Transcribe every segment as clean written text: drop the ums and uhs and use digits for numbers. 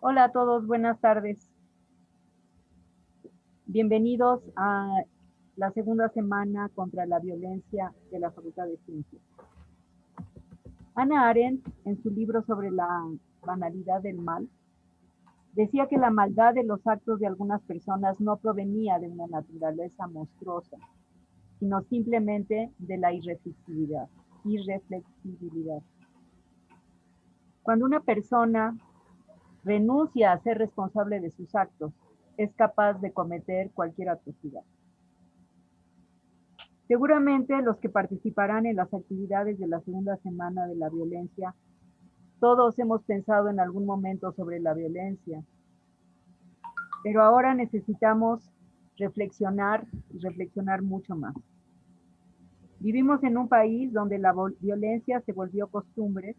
Hola a todos, buenas tardes. Bienvenidos a la segunda semana contra la violencia de la Facultad de Ciencias. Hannah Arendt, en su libro sobre la banalidad del mal, decía que la maldad de los actos de algunas personas no provenía de una naturaleza monstruosa, sino simplemente de la irreflexibilidad. Cuando una persona renuncia a ser responsable de sus actos, es capaz de cometer cualquier atrocidad. Seguramente los que participarán en las actividades de la segunda semana de la violencia, todos hemos pensado en algún momento sobre la violencia, pero ahora necesitamos reflexionar y reflexionar mucho más. Vivimos en un país donde la violencia se volvió costumbre,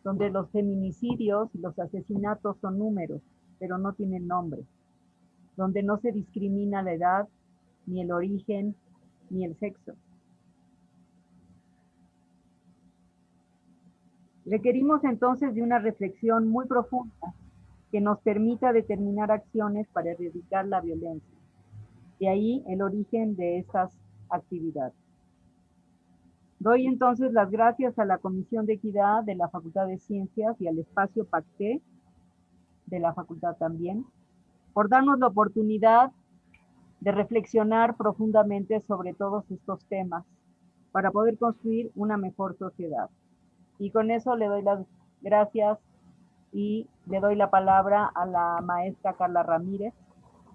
donde los feminicidios y los asesinatos son números, pero no tienen nombre, donde no se discrimina la edad, ni el origen, ni el sexo. Requerimos entonces de una reflexión muy profunda que nos permita determinar acciones para erradicar la violencia. De ahí el origen de estas actividades. Doy entonces las gracias a la Comisión de Equidad de la Facultad de Ciencias y al Espacio Pacté de la Facultad también, por darnos la oportunidad de reflexionar profundamente sobre todos estos temas para poder construir una mejor sociedad. Y con eso le doy las gracias y le doy la palabra a la maestra Carla Ramírez,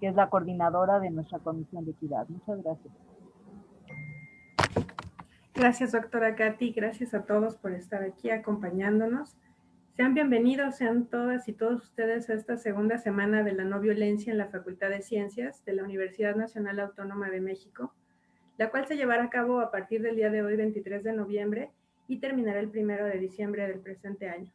que es la coordinadora de nuestra Comisión de Equidad. Muchas gracias. Gracias, doctora Katy. Gracias a todos por estar aquí acompañándonos. Sean bienvenidos, sean todas y todos ustedes a esta segunda semana de la no violencia en la Facultad de Ciencias de la Universidad Nacional Autónoma de México, la cual se llevará a cabo a partir del día de hoy, 23 de noviembre, y terminará el 1 de diciembre del presente año.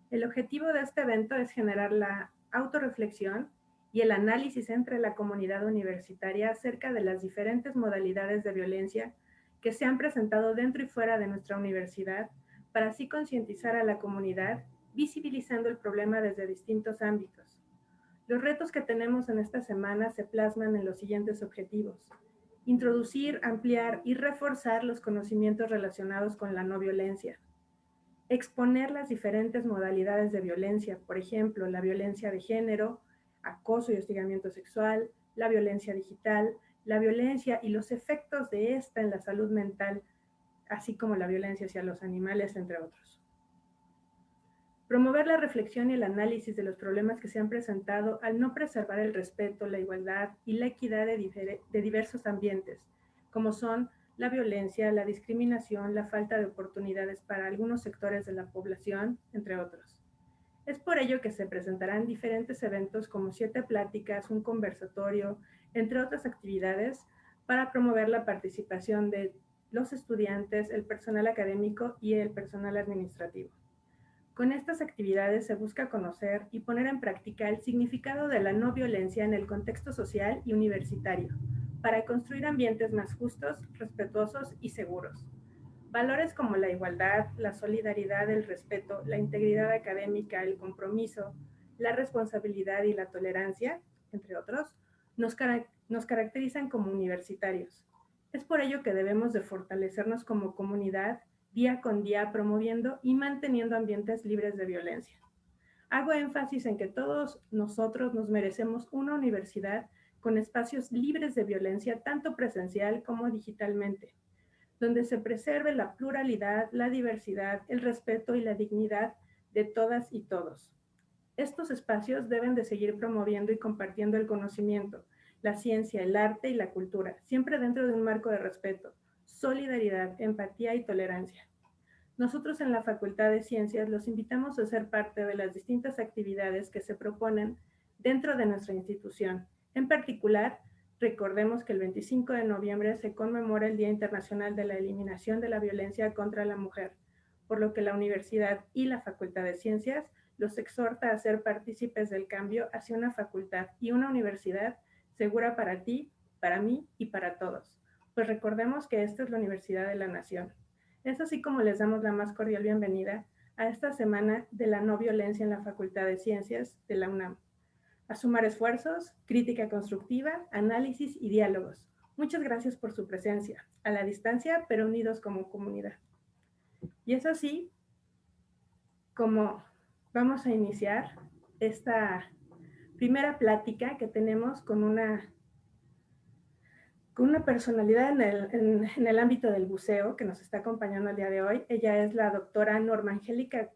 El objetivo de este evento es generar la autorreflexión y el análisis entre la comunidad universitaria acerca de las diferentes modalidades de violencia que se han presentado dentro y fuera de nuestra universidad, para así concientizar a la comunidad, visibilizando el problema desde distintos ámbitos. Los retos que tenemos en esta semana se plasman en los siguientes objetivos: introducir, ampliar y reforzar los conocimientos relacionados con la no violencia; exponer las diferentes modalidades de violencia, por ejemplo, la violencia de género, acoso y hostigamiento sexual, la violencia digital, la violencia y los efectos de esta en la salud mental, así como la violencia hacia los animales, entre otros. Promover la reflexión y el análisis de los problemas que se han presentado al no preservar el respeto, la igualdad y la equidad de diversos ambientes, como son la violencia, la discriminación, la falta de oportunidades para algunos sectores de la población, entre otros. Es por ello que se presentarán diferentes eventos como 7 pláticas, un conversatorio, entre otras actividades, para promover la participación de los estudiantes, el personal académico y el personal administrativo. Con estas actividades se busca conocer y poner en práctica el significado de la no violencia en el contexto social y universitario, para construir ambientes más justos, respetuosos y seguros. Valores como la igualdad, la solidaridad, el respeto, la integridad académica, el compromiso, la responsabilidad y la tolerancia, entre otros, nos caracterizan como universitarios. Es por ello que debemos de fortalecernos como comunidad día con día, promoviendo y manteniendo ambientes libres de violencia. Hago énfasis en que todos nosotros nos merecemos una universidad con espacios libres de violencia, tanto presencial como digitalmente, donde se preserve la pluralidad, la diversidad, el respeto y la dignidad de todas y todos. Estos espacios deben de seguir promoviendo y compartiendo el conocimiento, la ciencia, el arte y la cultura, siempre dentro de un marco de respeto, solidaridad, empatía y tolerancia. Nosotros en la Facultad de Ciencias los invitamos a ser parte de las distintas actividades que se proponen dentro de nuestra institución. En particular, recordemos que el 25 de noviembre se conmemora el Día Internacional de la Eliminación de la Violencia contra la Mujer, por lo que la Universidad y la Facultad de Ciencias los exhorta a ser partícipes del cambio hacia una facultad y una universidad segura para ti, para mí y para todos. Pues recordemos que esta es la Universidad de la Nación. Es así como les damos la más cordial bienvenida a esta semana de la no violencia en la Facultad de Ciencias de la UNAM. A sumar esfuerzos, crítica constructiva, análisis y diálogos. Muchas gracias por su presencia, a la distancia, pero unidos como comunidad. Y es así como vamos a iniciar esta primera plática que tenemos con una personalidad en el ámbito del buceo que nos está acompañando el día de hoy. Ella es la doctora Norma Angélica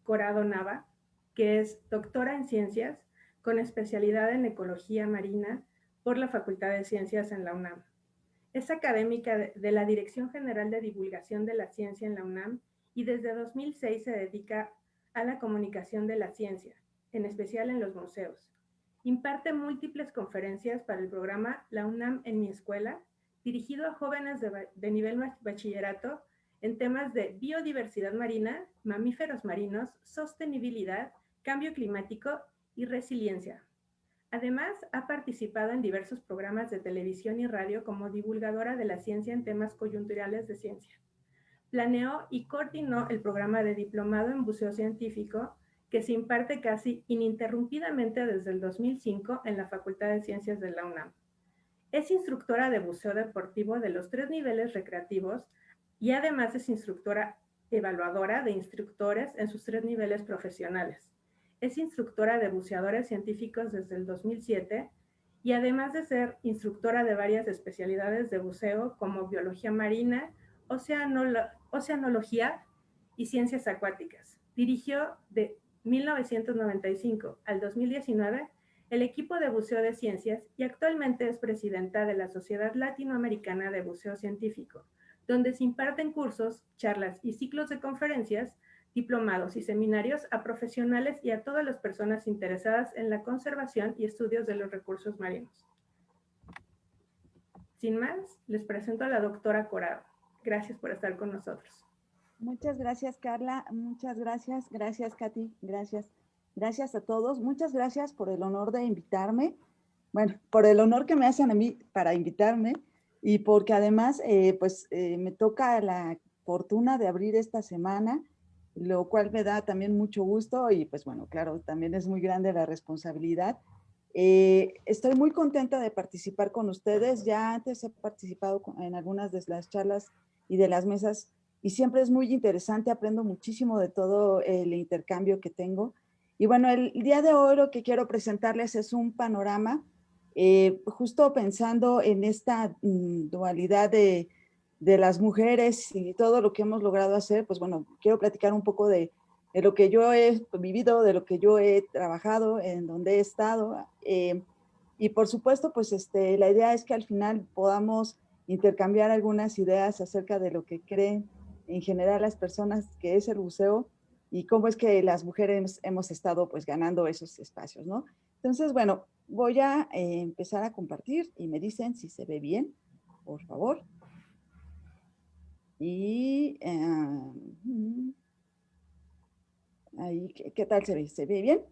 Corado Nava, que es doctora en ciencias con especialidad en ecología marina por la Facultad de Ciencias en la UNAM. Es académica de la Dirección General de Divulgación de la Ciencia en la UNAM y desde 2006 se dedica a la comunicación de la ciencia, en especial en los museos. Imparte múltiples conferencias para el programa La UNAM en mi escuela, dirigido a jóvenes de nivel bachillerato en temas de biodiversidad marina, mamíferos marinos, sostenibilidad, cambio climático y resiliencia. Además, ha participado en diversos programas de televisión y radio como divulgadora de la ciencia en temas coyunturales de ciencia. Planeó y coordinó el programa de diplomado en buceo científico que se imparte casi ininterrumpidamente desde el 2005 en la Facultad de Ciencias de la UNAM. Es instructora de buceo deportivo de los 3 niveles recreativos y además es instructora evaluadora de instructores en sus 3 niveles profesionales. Es instructora de buceadores científicos desde el 2007 y además de ser instructora de varias especialidades de buceo como biología marina, oceanología y ciencias acuáticas. Dirigió de 1995 al 2019 el equipo de buceo de ciencias y actualmente es presidenta de la Sociedad Latinoamericana de Buceo Científico, donde se imparten cursos, charlas y ciclos de conferencias, diplomados y seminarios a profesionales y a todas las personas interesadas en la conservación y estudios de los recursos marinos. Sin más, les presento a la doctora Corado. Gracias por estar con nosotros. Muchas gracias, Carla. Muchas gracias. Gracias, Katy. Gracias. Gracias a todos. Muchas gracias por el honor de invitarme. Bueno, por el honor que me hacen a mí para invitarme y porque además, me toca la fortuna de abrir esta semana, lo cual me da también mucho gusto y pues bueno, claro, también es muy grande la responsabilidad. Estoy muy contenta de participar con ustedes. Ya antes he participado en algunas de las charlas y de las mesas y siempre es muy interesante, aprendo muchísimo de todo el intercambio que tengo. Y bueno, el día de hoy lo que quiero presentarles es un panorama, justo pensando en esta dualidad de las mujeres y todo lo que hemos logrado hacer. Pues bueno, quiero platicar un poco de lo que yo he vivido, de lo que yo he trabajado, en donde he estado. Y por supuesto, pues la idea es que al final podamos intercambiar algunas ideas acerca de lo que creen en general las personas que es el buceo y cómo es que las mujeres hemos estado pues ganando esos espacios, ¿no? Entonces, bueno, voy a empezar a compartir y me dicen si se ve bien, por favor. Y ahí, ¿qué tal se ve? ¿Se ve bien?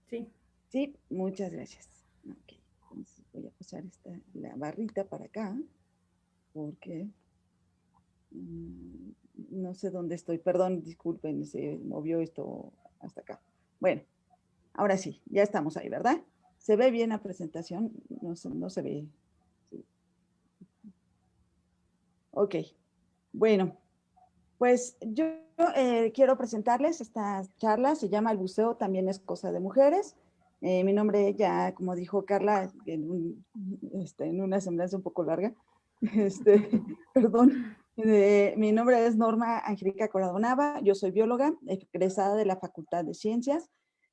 Sí. Sí, muchas gracias. Ok, entonces voy a pasar la barrita para acá, porque no sé dónde estoy. Perdón, disculpen, se movió esto hasta acá. Bueno, ahora sí, ya estamos ahí, ¿verdad? ¿Se ve bien la presentación? No se ve. Sí. Ok, bueno, pues yo quiero presentarles esta charla. Se llama El buceo también es cosa de mujeres. Mi nombre ya, como dijo Carla, en una semblanza un poco larga, perdón, mi nombre es Norma Angélica Corado Nava, yo soy bióloga, egresada de la Facultad de Ciencias,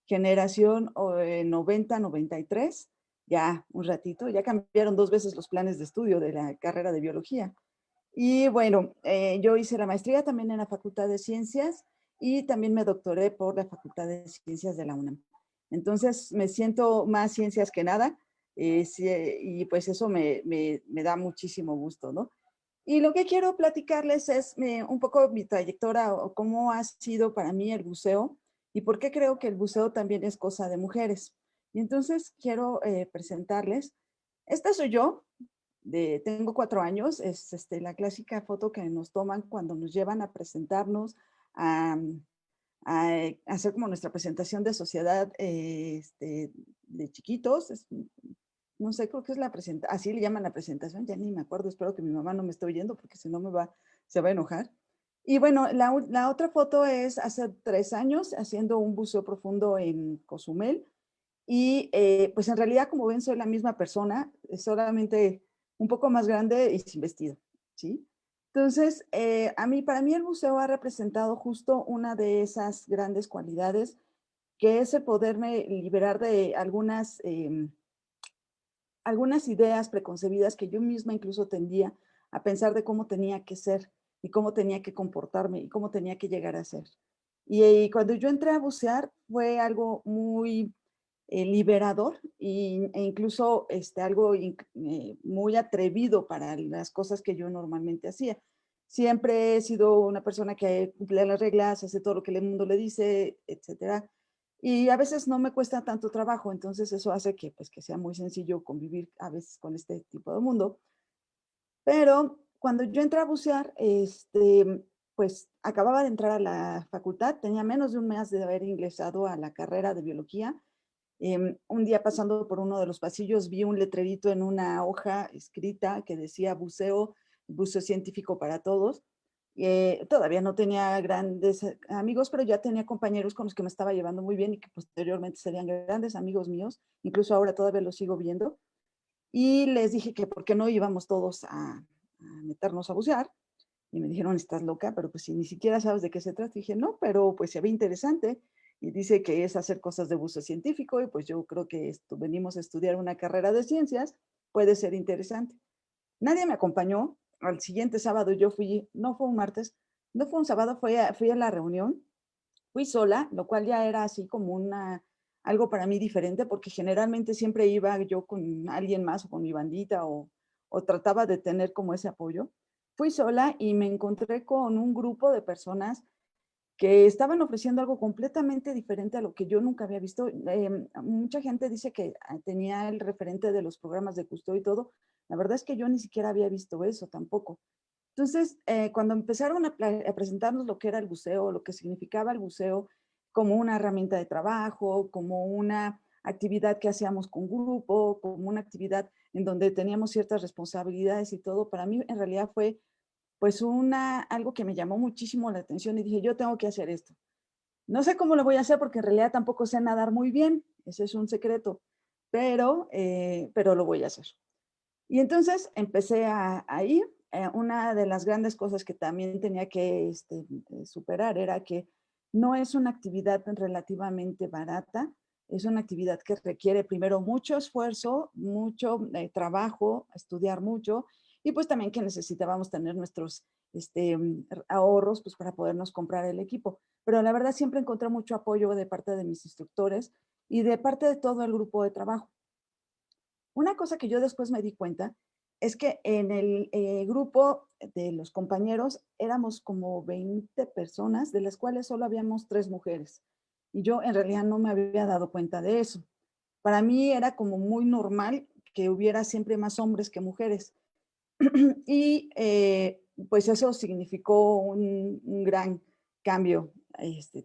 generación 90-93, ya un ratito, ya cambiaron 2 veces los planes de estudio de la carrera de biología. Y bueno, yo hice la maestría también en la Facultad de Ciencias y también me doctoré por la Facultad de Ciencias de la UNAM. Entonces me siento más ciencias que nada y pues eso me da muchísimo gusto, ¿no? Y lo que quiero platicarles es un poco mi trayectoria o cómo ha sido para mí el buceo y por qué creo que el buceo también es cosa de mujeres. Y entonces quiero presentarles, esta soy yo, tengo 4 años, es la clásica foto que nos toman cuando nos llevan a presentarnos a, a hacer como nuestra presentación de sociedad de chiquitos. No sé, creo que es la presentación, así le llaman la presentación, ya ni me acuerdo, espero que mi mamá no me esté oyendo porque si no se va a enojar. Y bueno, la otra foto es hace 3 años haciendo un buceo profundo en Cozumel. Y pues en realidad, como ven, soy la misma persona, solamente un poco más grande y sin vestido, ¿sí? Entonces, para mí el buceo ha representado justo una de esas grandes cualidades, que es el poderme liberar de algunas ideas preconcebidas que yo misma incluso tendía a pensar de cómo tenía que ser y cómo tenía que comportarme y cómo tenía que llegar a ser. Y cuando yo entré a bucear fue algo muy liberador e incluso algo muy atrevido para las cosas que yo normalmente hacía. Siempre he sido una persona que cumple las reglas, hace todo lo que el mundo le dice, etcétera. Y a veces no me cuesta tanto trabajo, entonces eso hace que, pues, que sea muy sencillo convivir a veces con este tipo de mundo. Pero cuando yo entré a bucear, pues acababa de entrar a la facultad, tenía menos de un mes de haber ingresado a la carrera de biología. Un día pasando por uno de los pasillos vi un letrerito en una hoja escrita que decía buceo científico para todos. Todavía no tenía grandes amigos, pero ya tenía compañeros con los que me estaba llevando muy bien y que posteriormente serían grandes amigos míos. Incluso ahora todavía los sigo viendo. Y les dije que por qué no íbamos todos a meternos a bucear. Y me dijeron, estás loca, pero pues si ni siquiera sabes de qué se trata. Y dije, no, pero pues se ve interesante. Y dice que es hacer cosas de buceo científico y pues yo creo que venimos a estudiar una carrera de ciencias, puede ser interesante. Nadie me acompañó. Al siguiente sábado yo fui, no fue un martes, no fue un sábado, fui a la reunión, fui sola, lo cual ya era así como algo para mí diferente, porque generalmente siempre iba yo con alguien más o con mi bandita o trataba de tener como ese apoyo. Fui sola y me encontré con un grupo de personas que estaban ofreciendo algo completamente diferente a lo que yo nunca había visto. Mucha gente dice que tenía el referente de los programas de custodio y todo. La verdad es que yo ni siquiera había visto eso tampoco. Entonces, cuando empezaron a presentarnos lo que era el buceo, lo que significaba el buceo como una herramienta de trabajo, como una actividad que hacíamos con grupo, como una actividad en donde teníamos ciertas responsabilidades y todo, para mí en realidad fue pues algo que me llamó muchísimo la atención y dije, yo tengo que hacer esto. No sé cómo lo voy a hacer porque en realidad tampoco sé nadar muy bien, ese es un secreto, pero lo voy a hacer. Y entonces empecé a ir. Una de las grandes cosas que también tenía que superar era que no es una actividad relativamente barata, es una actividad que requiere primero mucho esfuerzo, mucho trabajo, estudiar mucho, y pues también que necesitábamos tener nuestros ahorros pues para podernos comprar el equipo. Pero la verdad siempre encontré mucho apoyo de parte de mis instructores y de parte de todo el grupo de trabajo. Una cosa que yo después me di cuenta es que en el grupo de los compañeros éramos como 20 personas, de las cuales solo habíamos 3 mujeres. Y yo en realidad no me había dado cuenta de eso. Para mí era como muy normal que hubiera siempre más hombres que mujeres. Y pues eso significó un gran cambio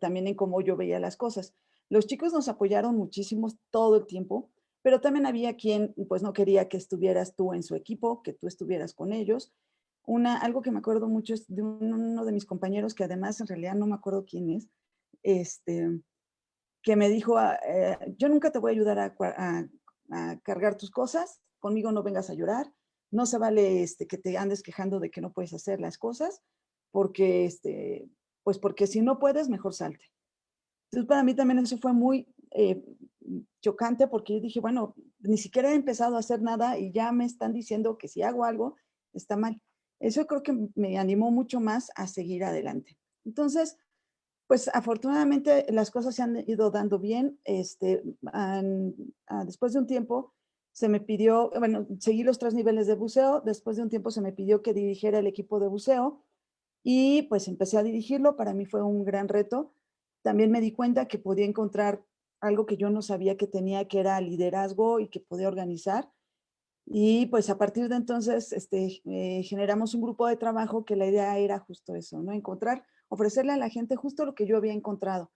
también en cómo yo veía las cosas. Los chicos nos apoyaron muchísimo todo el tiempo, pero también había quien pues no quería que estuvieras tú en su equipo, que tú estuvieras con ellos. Algo que me acuerdo mucho es de uno de mis compañeros, que además en realidad no me acuerdo quién es, que me dijo, yo nunca te voy a ayudar a cargar tus cosas, conmigo no vengas a llorar, no se vale que te andes quejando de que no puedes hacer las cosas, porque, pues porque si no puedes, mejor salte. Entonces para mí también eso fue muy chocante, porque yo dije, bueno, ni siquiera he empezado a hacer nada y ya me están diciendo que si hago algo, está mal. Eso creo que me animó mucho más a seguir adelante. Entonces, pues afortunadamente las cosas se han ido dando bien. Después de un tiempo se me pidió, bueno, seguí los 3 niveles de buceo. Después de un tiempo se me pidió que dirigiera el equipo de buceo y pues empecé a dirigirlo. Para mí fue un gran reto. También me di cuenta que podía encontrar algo que yo no sabía que tenía, que era liderazgo y que podía organizar. Y pues a partir de entonces generamos un grupo de trabajo que la idea era justo eso, ¿no? Encontrar ofrecerle a la gente justo lo que yo había encontrado,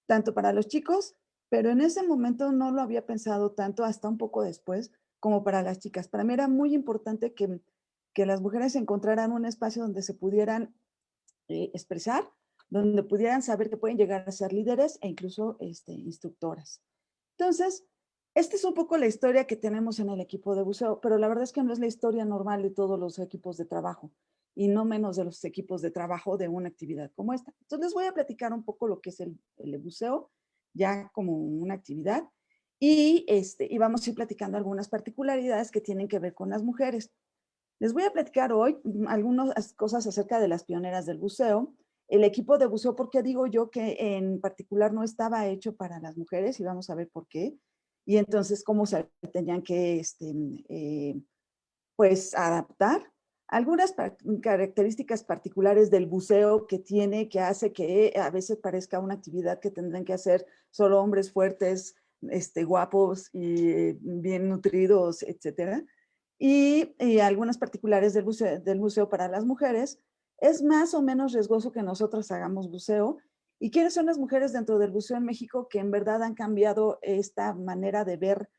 tanto para los chicos, pero en ese momento no lo había pensado tanto hasta un poco después como para las chicas. Para mí era muy importante que las mujeres encontraran un espacio donde se pudieran expresar, donde pudieran saber que pueden llegar a ser líderes e incluso instructoras. Entonces, esta es un poco la historia que tenemos en el equipo de buceo, pero la verdad es que no es la historia normal de todos los equipos de trabajo y no menos de los equipos de trabajo de una actividad como esta. Entonces, les voy a platicar un poco lo que es el buceo, ya como una actividad, y vamos a ir platicando algunas particularidades que tienen que ver con las mujeres. Les voy a platicar hoy algunas cosas acerca de las pioneras del buceo, el equipo de buceo, porque digo yo que en particular no estaba hecho para las mujeres y vamos a ver por qué. Y entonces cómo se tenían que pues adaptar. Algunas características particulares del buceo que tiene, que hace que a veces parezca una actividad que tendrán que hacer solo hombres fuertes, guapos y bien nutridos, etcétera. Y algunas particulares del buceo para las mujeres. Es más o menos riesgoso que nosotros hagamos buceo. ¿Y quiénes son las mujeres dentro del buceo en México que en verdad han cambiado esta manera de ver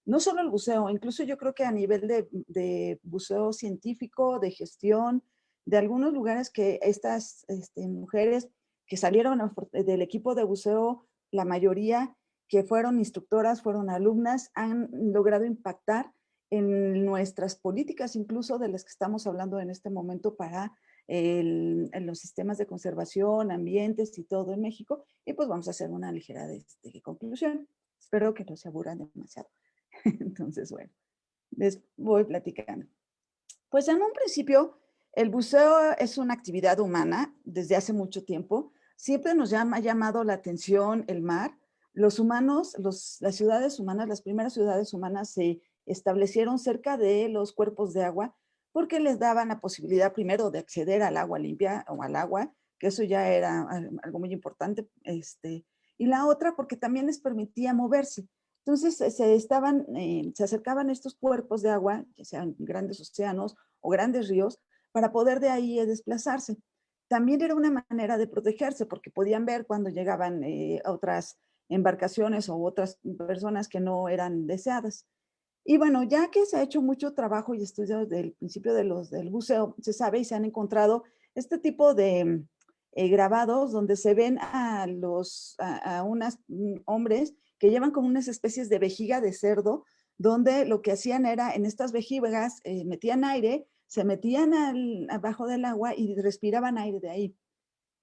no solo el buceo, incluso yo creo que a nivel de buceo científico, de gestión, de algunos lugares que estas mujeres que salieron del equipo de buceo, la mayoría que fueron instructoras, fueron alumnas, han logrado impactar en nuestras políticas, incluso de las que estamos hablando en este momento para en los sistemas de conservación, ambientes y todo en México. Y pues vamos a hacer una ligera conclusión. Espero que no se aburran demasiado. Entonces, bueno, les voy platicando. Pues en un principio, el buceo es una actividad humana desde hace mucho tiempo. Siempre nos ha llamado la atención el mar. Los humanos, las ciudades humanas, las primeras ciudades humanas se establecieron cerca de los cuerpos de agua porque les daban la posibilidad primero de acceder al agua limpia o al agua, que eso ya era algo muy importante. Y la otra porque también les permitía moverse. Entonces se acercaban estos cuerpos de agua, que sean grandes océanos o grandes ríos, para poder de ahí desplazarse. También era una manera de protegerse porque podían ver cuando llegaban otras embarcaciones o otras personas que no eran deseadas. Y bueno, ya que se ha hecho mucho trabajo y estudio desde el principio del buceo, se sabe y se han encontrado este tipo de grabados donde se ven a unos hombres que llevan como unas especies de vejiga de cerdo, donde lo que hacían era en estas vejigas metían aire, se metían abajo del agua y respiraban aire de ahí.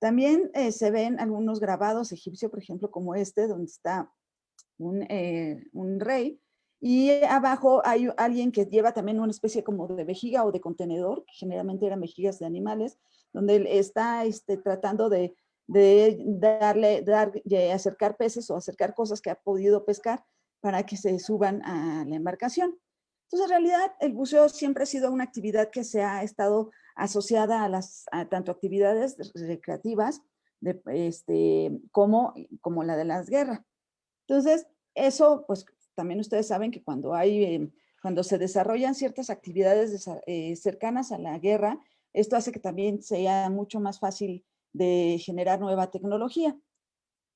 También se ven algunos grabados egipcios, por ejemplo, como este, donde está un rey, y abajo hay alguien que lleva también una especie como de vejiga o de contenedor, que generalmente eran vejigas de animales, donde él está tratando de acercar peces o acercar cosas que ha podido pescar para que se suban a la embarcación. Entonces, en realidad, el buceo siempre ha sido una actividad que se ha estado asociada a tanto actividades recreativas como la de las guerras. Entonces, eso, pues también ustedes saben que cuando se desarrollan ciertas actividades cercanas a la guerra, esto hace que también sea mucho más fácil de generar nueva tecnología.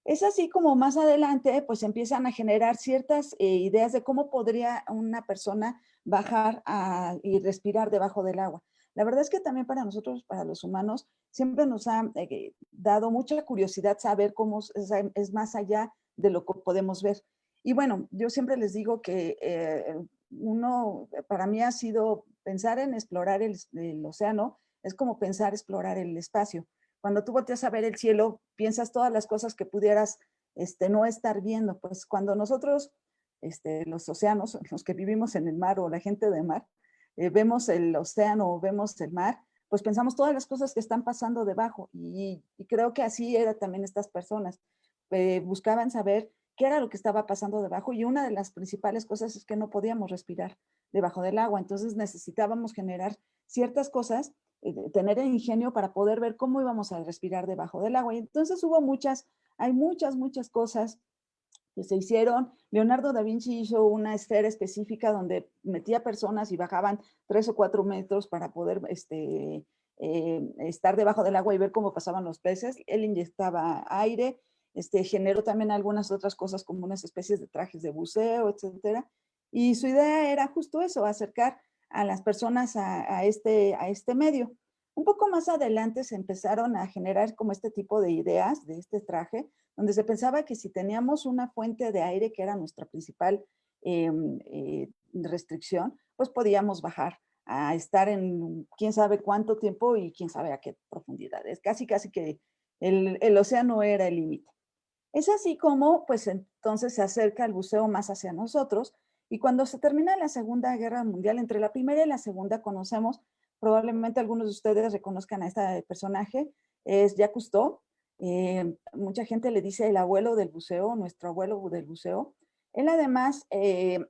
Es así como más adelante, pues empiezan a generar ciertas ideas de cómo podría una persona bajar y respirar debajo del agua. La verdad es que también para nosotros, para los humanos, siempre nos ha dado mucha curiosidad saber cómo es más allá de lo que podemos ver. Y bueno, yo siempre les digo que para mí ha sido pensar en explorar el océano, es como pensar explorar el espacio. Cuando tú volteas a ver el cielo, piensas todas las cosas que pudieras no estar viendo. Pues cuando nosotros, los océanos, los que vivimos en el mar o la gente de mar, vemos el océano o vemos el mar, pues pensamos todas las cosas que están pasando debajo. Y creo que así eran también estas personas. Buscaban saber qué era lo que estaba pasando debajo y una de las principales cosas es que no podíamos respirar debajo del agua. Entonces necesitábamos generar ciertas cosas, tener el ingenio para poder ver cómo íbamos a respirar debajo del agua. Y entonces hay muchas cosas que se hicieron. Leonardo da Vinci hizo una esfera específica donde metía personas y bajaban 3 o 4 metros para poder estar debajo del agua y ver cómo pasaban los peces. Él inyectaba aire, generó también algunas otras cosas como unas especies de trajes de buceo, etcétera. Y su idea era justo eso, acercar a las personas a este medio. Un poco más adelante se empezaron a generar como este tipo de ideas de este traje, donde se pensaba que si teníamos una fuente de aire, que era nuestra principal restricción, pues podíamos bajar a estar en quién sabe cuánto tiempo y quién sabe a qué profundidades. Casi que el océano era el límite. Es así como, pues entonces se acerca el buceo más hacia nosotros, y cuando se termina la Segunda Guerra Mundial, entre la primera y la segunda conocemos, probablemente algunos de ustedes reconozcan a este personaje, es Jacques Cousteau. Mucha gente le dice el abuelo del buceo, nuestro abuelo del buceo. Él además, él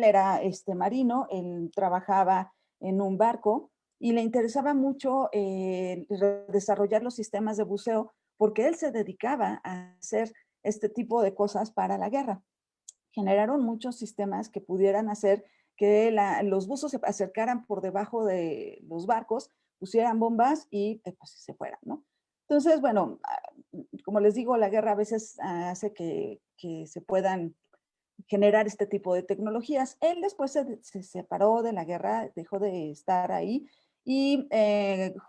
era marino, él trabajaba en un barco y le interesaba mucho desarrollar los sistemas de buceo, porque él se dedicaba a hacer este tipo de cosas para la guerra. Generaron muchos sistemas que pudieran hacer que los buzos se acercaran por debajo de los barcos, pusieran bombas y pues se fueran, ¿no? Entonces, bueno, como les digo, la guerra a veces hace que se puedan generar este tipo de tecnologías. Él después se separó de la guerra, dejó de estar ahí y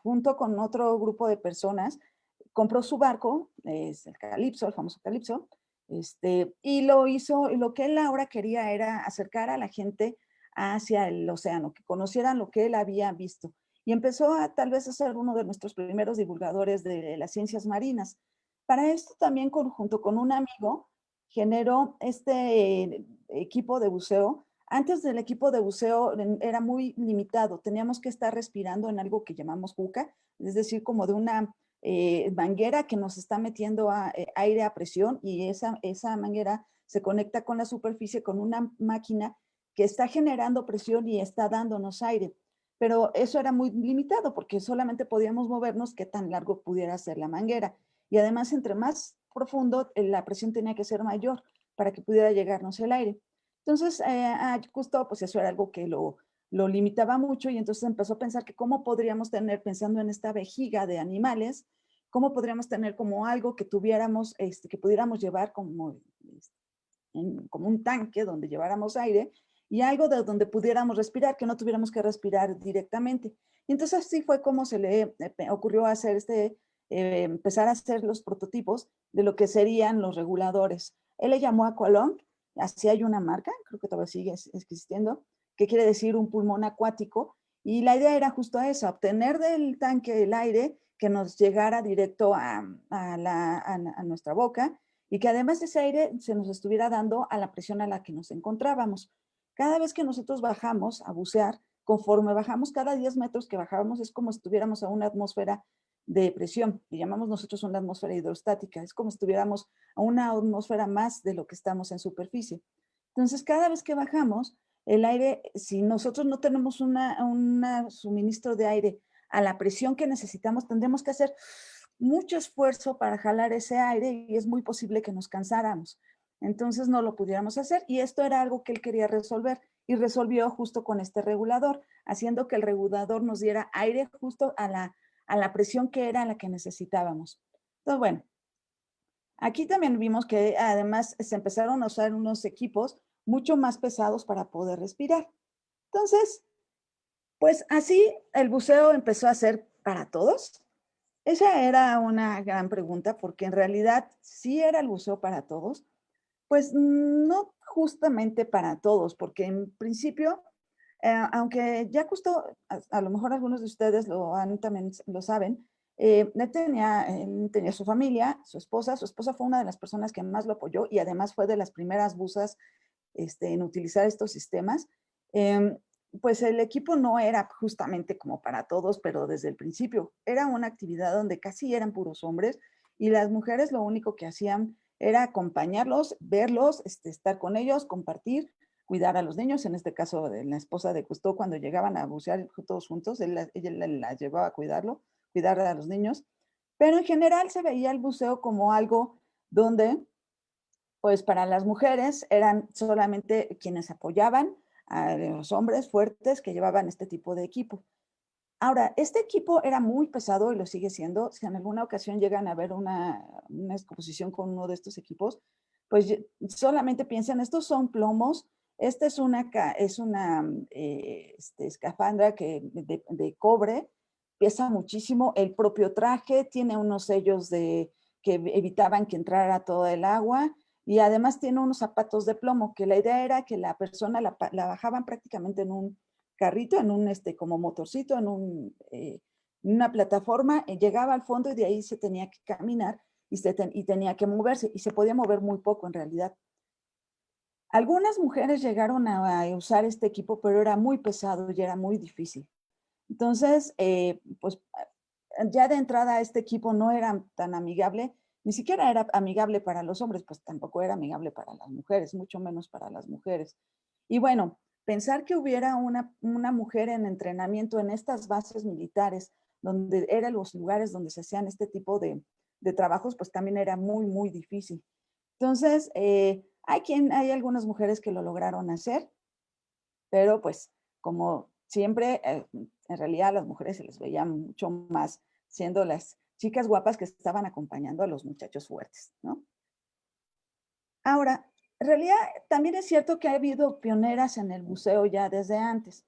junto con otro grupo de personas compró su barco, es el Calypso, el famoso Calypso, y lo hizo, y lo que él ahora quería era acercar a la gente hacia el océano, que conocieran lo que él había visto. Y empezó a tal vez a ser uno de nuestros primeros divulgadores de las ciencias marinas. Para esto también, junto con un amigo, generó este equipo de buceo. Antes del equipo de buceo era muy limitado, teníamos que estar respirando en algo que llamamos juca, es decir, como de una manguera que nos está metiendo aire a presión, y esa manguera se conecta con la superficie con una máquina que está generando presión y está dándonos aire. Pero eso era muy limitado porque solamente podíamos movernos qué tan largo pudiera ser la manguera. Y además, entre más profundo, la presión tenía que ser mayor para que pudiera llegarnos el aire. Entonces, justo pues eso era algo que lo limitaba mucho, y entonces empezó a pensar que cómo podríamos tener, pensando en esta vejiga de animales, cómo podríamos tener como algo que tuviéramos, que pudiéramos llevar como, como un tanque donde lleváramos aire, y algo de donde pudiéramos respirar, que no tuviéramos que respirar directamente. Y entonces así fue como se le ocurrió hacer empezar a hacer los prototipos de lo que serían los reguladores. Él le llamó Aqualung, así hay una marca, creo que todavía sigue existiendo, que quiere decir un pulmón acuático, y la idea era justo esa, obtener del tanque el aire que nos llegara directo a nuestra boca, y que además de ese aire se nos estuviera dando a la presión a la que nos encontrábamos. Cada vez que nosotros bajamos a bucear, conforme bajamos cada 10 metros que bajábamos, es como si estuviéramos a una atmósfera de presión, que llamamos nosotros una atmósfera hidrostática, es como si estuviéramos a una atmósfera más de lo que estamos en superficie. Entonces, cada vez que bajamos, el aire, si nosotros no tenemos un suministro de aire a la presión que necesitamos, tendremos que hacer mucho esfuerzo para jalar ese aire, y es muy posible que nos cansáramos. Entonces no lo pudiéramos hacer, y esto era algo que él quería resolver, y resolvió justo con este regulador, haciendo que el regulador nos diera aire justo a la presión que era la que necesitábamos. Entonces, bueno, aquí también vimos que además se empezaron a usar unos equipos mucho más pesados para poder respirar. Entonces, pues así el buceo empezó a ser para todos. Esa era una gran pregunta, porque en realidad sí era el buceo para todos. Pues no justamente para todos, porque en principio, aunque ya justo, a lo mejor algunos de ustedes también lo saben, él tenía su familia, su esposa fue una de las personas que más lo apoyó, y además fue de las primeras buzas en utilizar estos sistemas. Pues el equipo no era justamente como para todos, pero desde el principio era una actividad donde casi eran puros hombres, y las mujeres lo único que hacían era acompañarlos, verlos, estar con ellos, compartir, cuidar a los niños. En este caso, de la esposa de Cousteau, cuando llegaban a bucear todos juntos, ella las llevaba a cuidar a los niños. Pero en general se veía el buceo como algo donde, pues para las mujeres eran solamente quienes apoyaban a los hombres fuertes que llevaban este tipo de equipo. Ahora, este equipo era muy pesado y lo sigue siendo. Si en alguna ocasión llegan a ver una exposición con uno de estos equipos, pues solamente piensan, estos son plomos, esta es una escafandra de cobre, pesa muchísimo, el propio traje tiene unos sellos que evitaban que entrara todo el agua y además tiene unos zapatos de plomo, que la idea era que la persona la bajaban prácticamente en un carrito, en un como motorcito, una plataforma, llegaba al fondo y de ahí se tenía que caminar y tenía que moverse y se podía mover muy poco en realidad. Algunas mujeres llegaron a usar este equipo, pero era muy pesado y era muy difícil. Entonces, pues ya de entrada este equipo no era tan amigable, ni siquiera era amigable para los hombres, pues tampoco era amigable para las mujeres, mucho menos para las mujeres. Y bueno, pensar que hubiera una mujer en entrenamiento en estas bases militares, donde eran los lugares donde se hacían este tipo de trabajos, pues también era muy, muy difícil. Entonces, hay algunas mujeres que lo lograron hacer, pero pues como siempre, en realidad a las mujeres se les veía mucho más siendo las chicas guapas que estaban acompañando a los muchachos fuertes, ¿no? Ahora, en realidad también es cierto que ha habido pioneras en el buceo ya desde antes.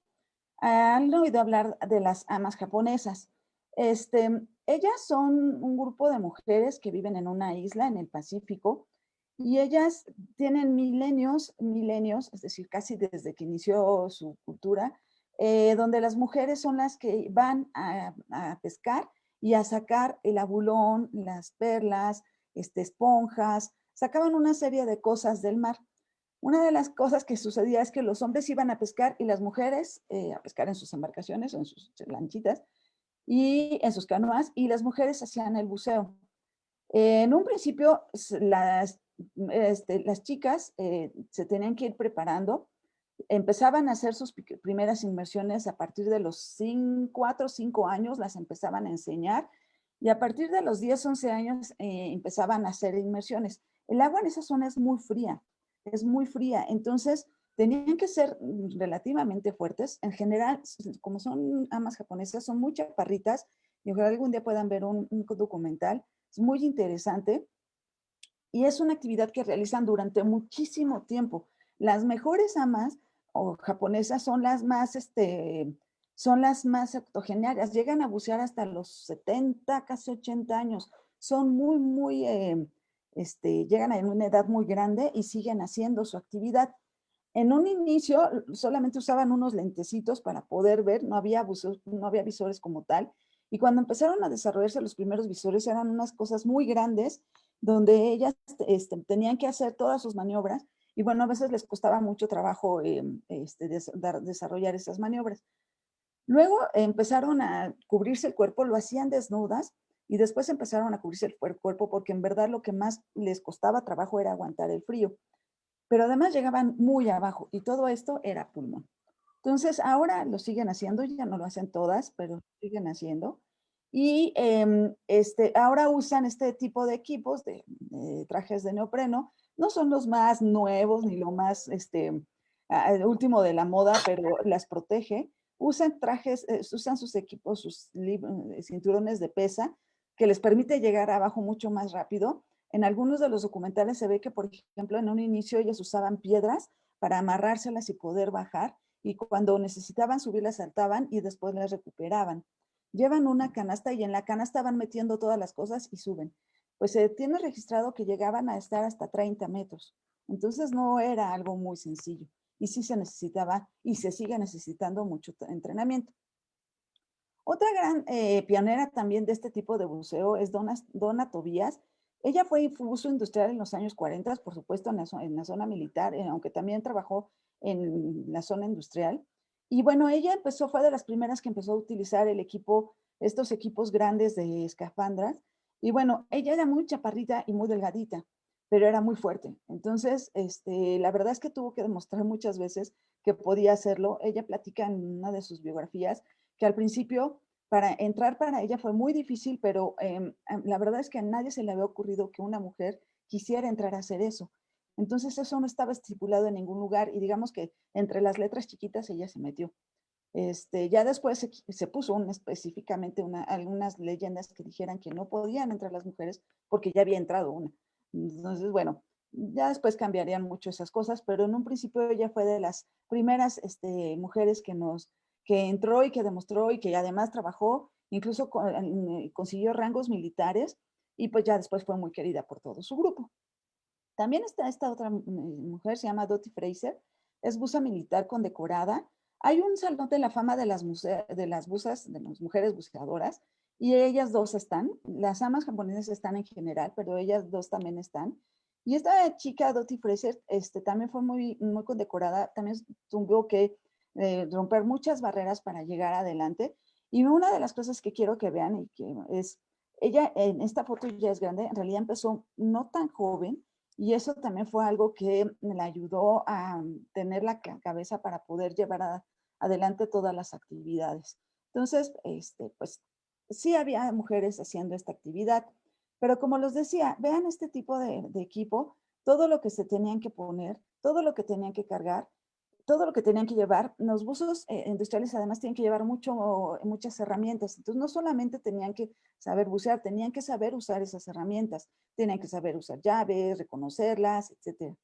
Han oído hablar de las amas japonesas. Ellas son un grupo de mujeres que viven en una isla en el Pacífico y ellas tienen milenios, es decir, casi desde que inició su cultura, donde las mujeres son las que van a pescar y a sacar el abulón, las perlas, esponjas, sacaban una serie de cosas del mar. Una de las cosas que sucedía es que los hombres iban a pescar y las mujeres a pescar en sus embarcaciones o en sus lanchitas y en sus canoas y las mujeres hacían el buceo. En un principio las chicas se tenían que ir preparando, empezaban a hacer sus primeras inmersiones a partir de los 4 o 5 años, las empezaban a enseñar y a partir de los 10, 11 años empezaban a hacer inmersiones. El agua en esa zona es muy fría, entonces tenían que ser relativamente fuertes. En general, como son amas japonesas, son muy chaparritas y ojalá algún día puedan ver un documental. Es muy interesante y es una actividad que realizan durante muchísimo tiempo. Las mejores amas o japonesas son las más octogenarias, llegan a bucear hasta los 70, casi 80 años. Son llegan a una edad muy grande y siguen haciendo su actividad. En un inicio solamente usaban unos lentecitos para poder ver, no había visores como tal. Y cuando empezaron a desarrollarse los primeros visores eran unas cosas muy grandes donde ellas tenían que hacer todas sus maniobras y bueno, a veces les costaba mucho trabajo desarrollar esas maniobras. Luego empezaron a cubrirse el cuerpo, lo hacían desnudas y después empezaron a cubrirse el cuerpo porque en verdad lo que más les costaba trabajo era aguantar el frío. Pero además llegaban muy abajo y todo esto era pulmón. Entonces ahora lo siguen haciendo, ya no lo hacen todas, pero lo siguen haciendo. Y ahora usan este tipo de equipos, de trajes de neopreno. No son los más nuevos ni lo más último de la moda, pero las protege. Usan trajes, usan sus equipos, cinturones de pesa, que les permite llegar abajo mucho más rápido. En algunos de los documentales se ve que, por ejemplo, en un inicio ellos usaban piedras para amarrárselas y poder bajar, y cuando necesitaban subir las saltaban y después las recuperaban. Llevan una canasta y en la canasta van metiendo todas las cosas y suben. Pues se tiene registrado que llegaban a estar hasta 30 metros. Entonces no era algo muy sencillo y sí se necesitaba y se sigue necesitando mucho entrenamiento. Otra gran pionera también de este tipo de buceo es Donna Tobías. Ella fue buzo industrial en los años 40, por supuesto, en la zona militar, aunque también trabajó en la zona industrial. Y bueno, ella fue de las primeras que empezó a utilizar estos equipos grandes de escafandras. Y bueno, ella era muy chaparrita y muy delgadita, pero era muy fuerte. Entonces, la verdad es que tuvo que demostrar muchas veces que podía hacerlo. Ella platica en una de sus biografías que al principio para entrar para ella fue muy difícil, pero la verdad es que a nadie se le había ocurrido que una mujer quisiera entrar a hacer eso. Entonces eso no estaba estipulado en ningún lugar y digamos que entre las letras chiquitas ella se metió. Ya después se puso específicamente algunas leyendas que dijeran que no podían entrar las mujeres porque ya había entrado una. Entonces, bueno, ya después cambiarían mucho esas cosas, pero en un principio ella fue de las primeras mujeres que entró y que demostró y que además trabajó, incluso consiguió rangos militares y pues ya después fue muy querida por todo su grupo. También está esta otra mujer, se llama Dottie Fraser, es buza militar condecorada. Hay un salón de la fama de las buzas, de las mujeres buceadoras, y ellas dos están. Las amas japonesas están en general, pero ellas dos también están. Y esta chica, Dottie Fraser, también fue muy, muy condecorada, también tuvo que romper muchas barreras para llegar adelante. Y una de las cosas que quiero que vean y que es, ella en esta foto ya es grande, en realidad empezó no tan joven, y eso también fue algo que le ayudó a tener la cabeza para poder llevar adelante todas las actividades. Entonces, pues sí había mujeres haciendo esta actividad, pero como les decía, vean este tipo de equipo, todo lo que se tenían que poner, todo lo que tenían que cargar, todo lo que tenían que llevar. Los buzos industriales además tienen que llevar muchas herramientas. Entonces, no solamente tenían que saber bucear, tenían que saber usar esas herramientas. Tenían que saber usar llaves, reconocerlas, etc.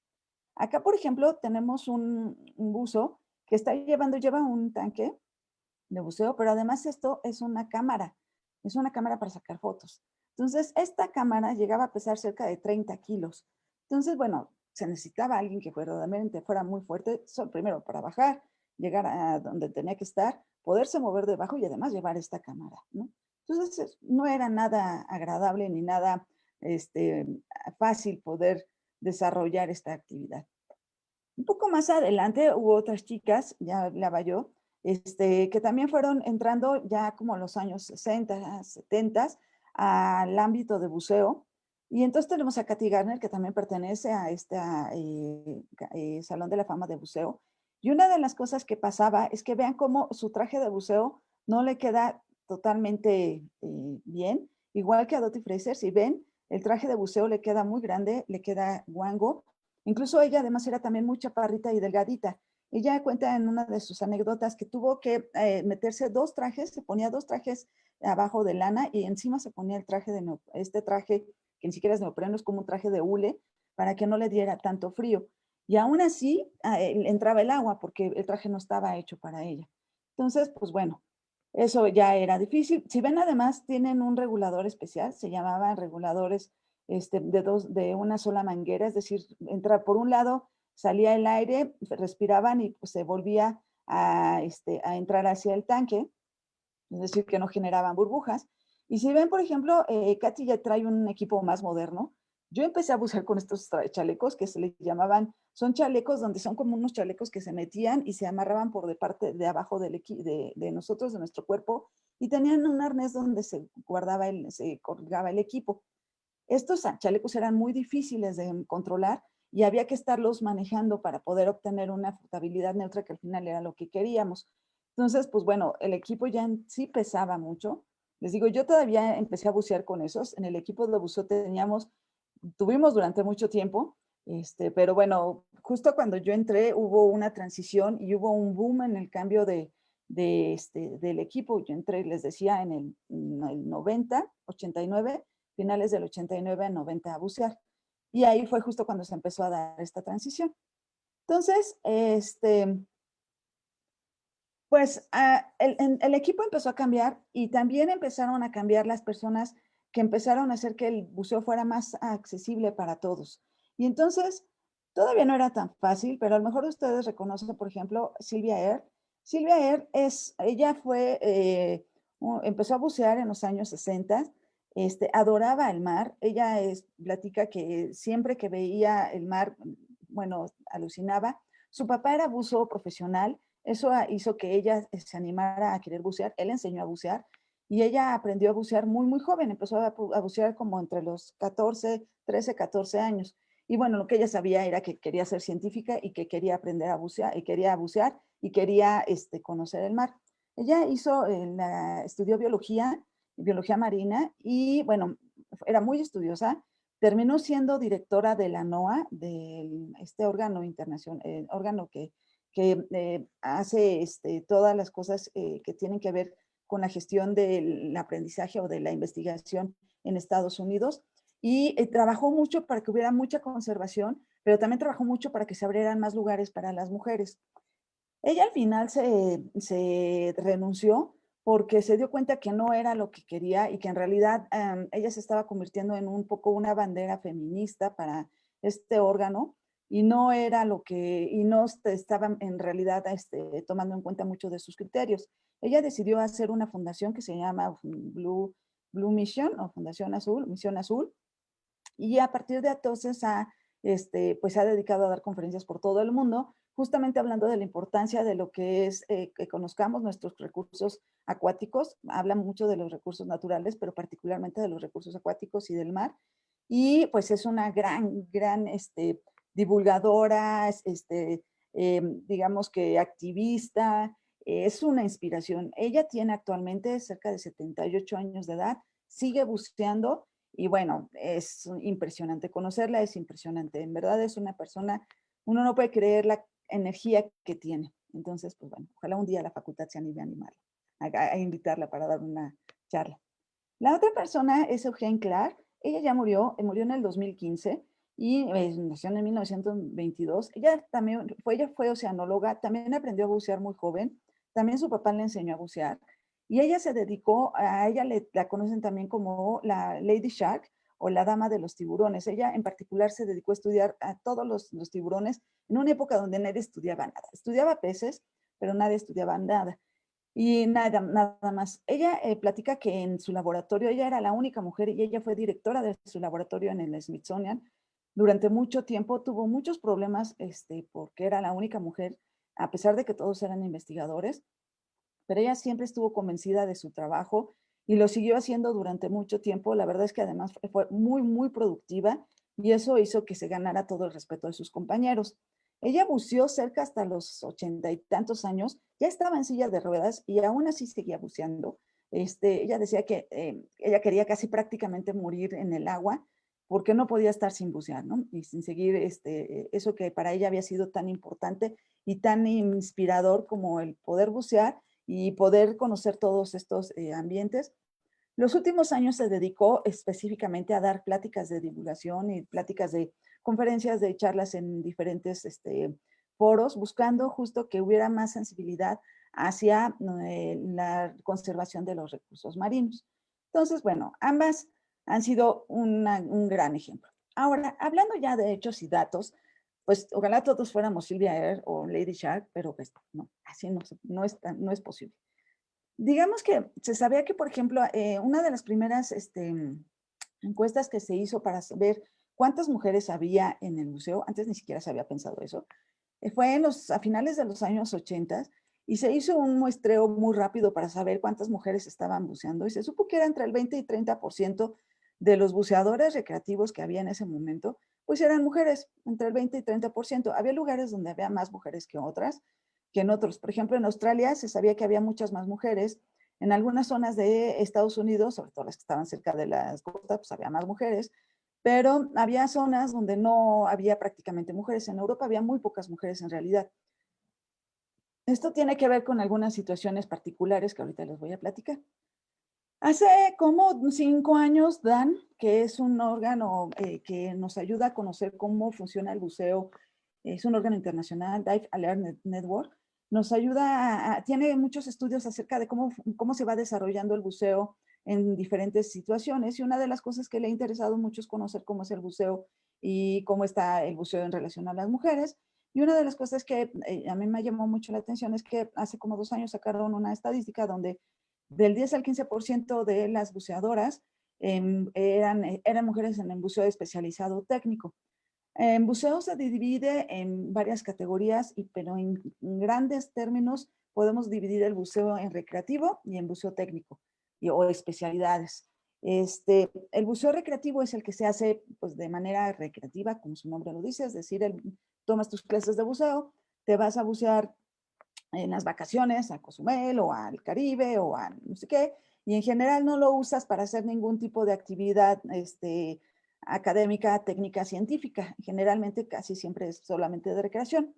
Acá, por ejemplo, tenemos un buzo que lleva un tanque de buceo, pero además esto es una cámara para sacar fotos. Entonces, esta cámara llegaba a pesar cerca de 30 kilos. Entonces, bueno, se necesitaba alguien que verdaderamente fuera muy fuerte, primero para bajar, llegar a donde tenía que estar, poderse mover debajo y además llevar esta cámara, ¿no? Entonces, no era nada agradable ni nada fácil poder desarrollar esta actividad. Un poco más adelante hubo otras chicas, ya hablaba yo, que también fueron entrando ya como en los años 60, 70 al ámbito de buceo. Y entonces tenemos a Katy Garner, que también pertenece a este Salón de la Fama de Buceo. Y una de las cosas que pasaba es que vean cómo su traje de buceo no le queda totalmente bien, igual que a Dottie Fraser. Si ven, el traje de buceo le queda muy grande, le queda guango. Incluso ella además era también muy chaparrita y delgadita. Ella cuenta en una de sus anécdotas que tuvo que meterse 2 trajes, se ponía 2 trajes abajo de lana y encima se ponía este traje que ni siquiera es neopreno, es como un traje de hule, para que no le diera tanto frío. Y aún así entraba el agua porque el traje no estaba hecho para ella. Entonces, pues bueno, eso ya era difícil. Si ven, además tienen un regulador especial, se llamaban reguladores de una sola manguera, es decir, entra por un lado, salía el aire, respiraban y pues, se volvía a entrar hacia el tanque, es decir, que no generaban burbujas. Y si ven, por ejemplo, Katy ya trae un equipo más moderno. Yo empecé a bucear con estos chalecos que se les llamaban, son chalecos donde son como unos chalecos que se metían y se amarraban por de parte de abajo de nosotros, de nuestro cuerpo, y tenían un arnés donde se colgaba el equipo. Estos chalecos eran muy difíciles de controlar y había que estarlos manejando para poder obtener una flotabilidad neutra que al final era lo que queríamos. Entonces, pues bueno, el equipo ya en sí pesaba mucho. Les digo, yo todavía empecé a bucear con esos. En el equipo de buceo tuvimos durante mucho tiempo, pero bueno, justo cuando yo entré hubo una transición y hubo un boom en el cambio del equipo. Yo entré, les decía, en el 90, 89, finales del 89 a 90 a bucear. Y ahí fue justo cuando se empezó a dar esta transición. Entonces, pues el equipo empezó a cambiar y también empezaron a cambiar las personas que empezaron a hacer que el buceo fuera más accesible para todos. Y entonces, todavía no era tan fácil, pero a lo mejor ustedes reconocen, por ejemplo, Silvia Air. Silvia Air ella empezó a bucear en los años 60, adoraba el mar. Ella platica que siempre que veía el mar, bueno, alucinaba. Su papá era buzo profesional. Eso hizo que ella se animara a querer bucear. Él enseñó a bucear y ella aprendió a bucear muy, muy joven. Empezó a bucear como entre los 13, 14 años. Y bueno, lo que ella sabía era que quería ser científica y que quería aprender a bucear y quería bucear y quería conocer el mar. Ella estudió biología marina y bueno, era muy estudiosa. Terminó siendo directora de la NOAA, de este órgano internacional, órgano que que hace todas las cosas que tienen que ver con la gestión del aprendizaje o de la investigación en Estados Unidos. Y trabajó mucho para que hubiera mucha conservación, pero también trabajó mucho para que se abrieran más lugares para las mujeres. Ella al final se renunció porque se dio cuenta que no era lo que quería y que en realidad ella se estaba convirtiendo en un poco una bandera feminista para este órgano y no era lo que, y no estaba en realidad tomando en cuenta mucho de sus criterios. Ella decidió hacer una fundación que se llama Blue Mission o Fundación Azul, Misión Azul, y a partir de entonces pues se ha dedicado a dar conferencias por todo el mundo, justamente hablando de la importancia de lo que es que conozcamos nuestros recursos acuáticos. Habla mucho de los recursos naturales, pero particularmente de los recursos acuáticos y del mar. Y pues es una gran divulgadora, digamos que activista, es una inspiración. Ella tiene actualmente cerca de 78 años de edad, sigue buceando y bueno, es impresionante conocerla, es impresionante. En verdad es una persona, uno no puede creer la energía que tiene. Entonces, pues bueno, ojalá un día la facultad se anime a animarla, a invitarla para dar una charla. La otra persona es Eugene Clark. Ella ya murió en el 2015 y nació en 1922. Ella fue oceanóloga, también aprendió a bucear muy joven. También su papá le enseñó a bucear. Y ella se dedicó, a ella la conocen también como la Lady Shark o la dama de los tiburones. Ella en particular se dedicó a estudiar a todos los tiburones en una época donde nadie estudiaba nada. Estudiaba peces, pero nadie estudiaba nada. Y nada más. Ella platica que en su laboratorio, ella era la única mujer y ella fue directora de su laboratorio en el Smithsonian. Durante mucho tiempo tuvo muchos problemas porque era la única mujer, a pesar de que todos eran investigadores, pero ella siempre estuvo convencida de su trabajo y lo siguió haciendo durante mucho tiempo. La verdad es que además fue muy productiva y eso hizo que se ganara todo el respeto de sus compañeros. Ella buceó cerca hasta los 80 y tantos años, ya estaba en silla de ruedas y aún así seguía buceando. Ella decía que ella quería casi prácticamente morir en el agua porque no podía estar sin bucear, ¿no? Y sin seguir eso que para ella había sido tan importante y tan inspirador como el poder bucear y poder conocer todos estos ambientes. Los últimos años se dedicó específicamente a dar pláticas de divulgación y pláticas de conferencias, de charlas en diferentes foros, buscando justo que hubiera más sensibilidad hacia la conservación de los recursos marinos. Entonces, bueno, ambas han sido un gran ejemplo. Ahora, hablando ya de hechos y datos, pues ojalá todos fuéramos Sylvia Earle o Lady Shark, pero pues no, así no es posible. Digamos que se sabía que, por ejemplo, una de las primeras encuestas que se hizo para saber cuántas mujeres había en el museo, antes ni siquiera se había pensado eso, fue a finales de los años 80 y se hizo un muestreo muy rápido para saber cuántas mujeres estaban buceando y se supo que era entre el 20 y 30% de los buceadores recreativos que había en ese momento, pues eran mujeres, entre el 20 y 30%. Había lugares donde había más mujeres que en otros. Por ejemplo, en Australia se sabía que había muchas más mujeres. En algunas zonas de Estados Unidos, sobre todo las que estaban cerca de las costas, pues había más mujeres, pero había zonas donde no había prácticamente mujeres. En Europa había muy pocas mujeres en realidad. Esto tiene que ver con algunas situaciones particulares que ahorita les voy a platicar. Hace como 5 años, DAN, que es un órgano que nos ayuda a conocer cómo funciona el buceo, es un órgano internacional, Dive Alert Network, nos ayuda, tiene muchos estudios acerca de cómo se va desarrollando el buceo en diferentes situaciones y una de las cosas que le ha interesado mucho es conocer cómo es el buceo y cómo está el buceo en relación a las mujeres. Y una de las cosas que a mí me llamó mucho la atención es que hace como 2 años sacaron una estadística donde del 10 al 15% de las buceadoras eran mujeres en el buceo especializado técnico. En buceo se divide en varias categorías, pero en grandes términos podemos dividir el buceo en recreativo y en buceo técnico o especialidades. El buceo recreativo es el que se hace pues, de manera recreativa, como su nombre lo dice, es decir, tomas tus clases de buceo, te vas a bucear en las vacaciones a Cozumel o al Caribe o a no sé qué, y en general no lo usas para hacer ningún tipo de actividad académica, técnica, científica. Generalmente casi siempre es solamente de recreación.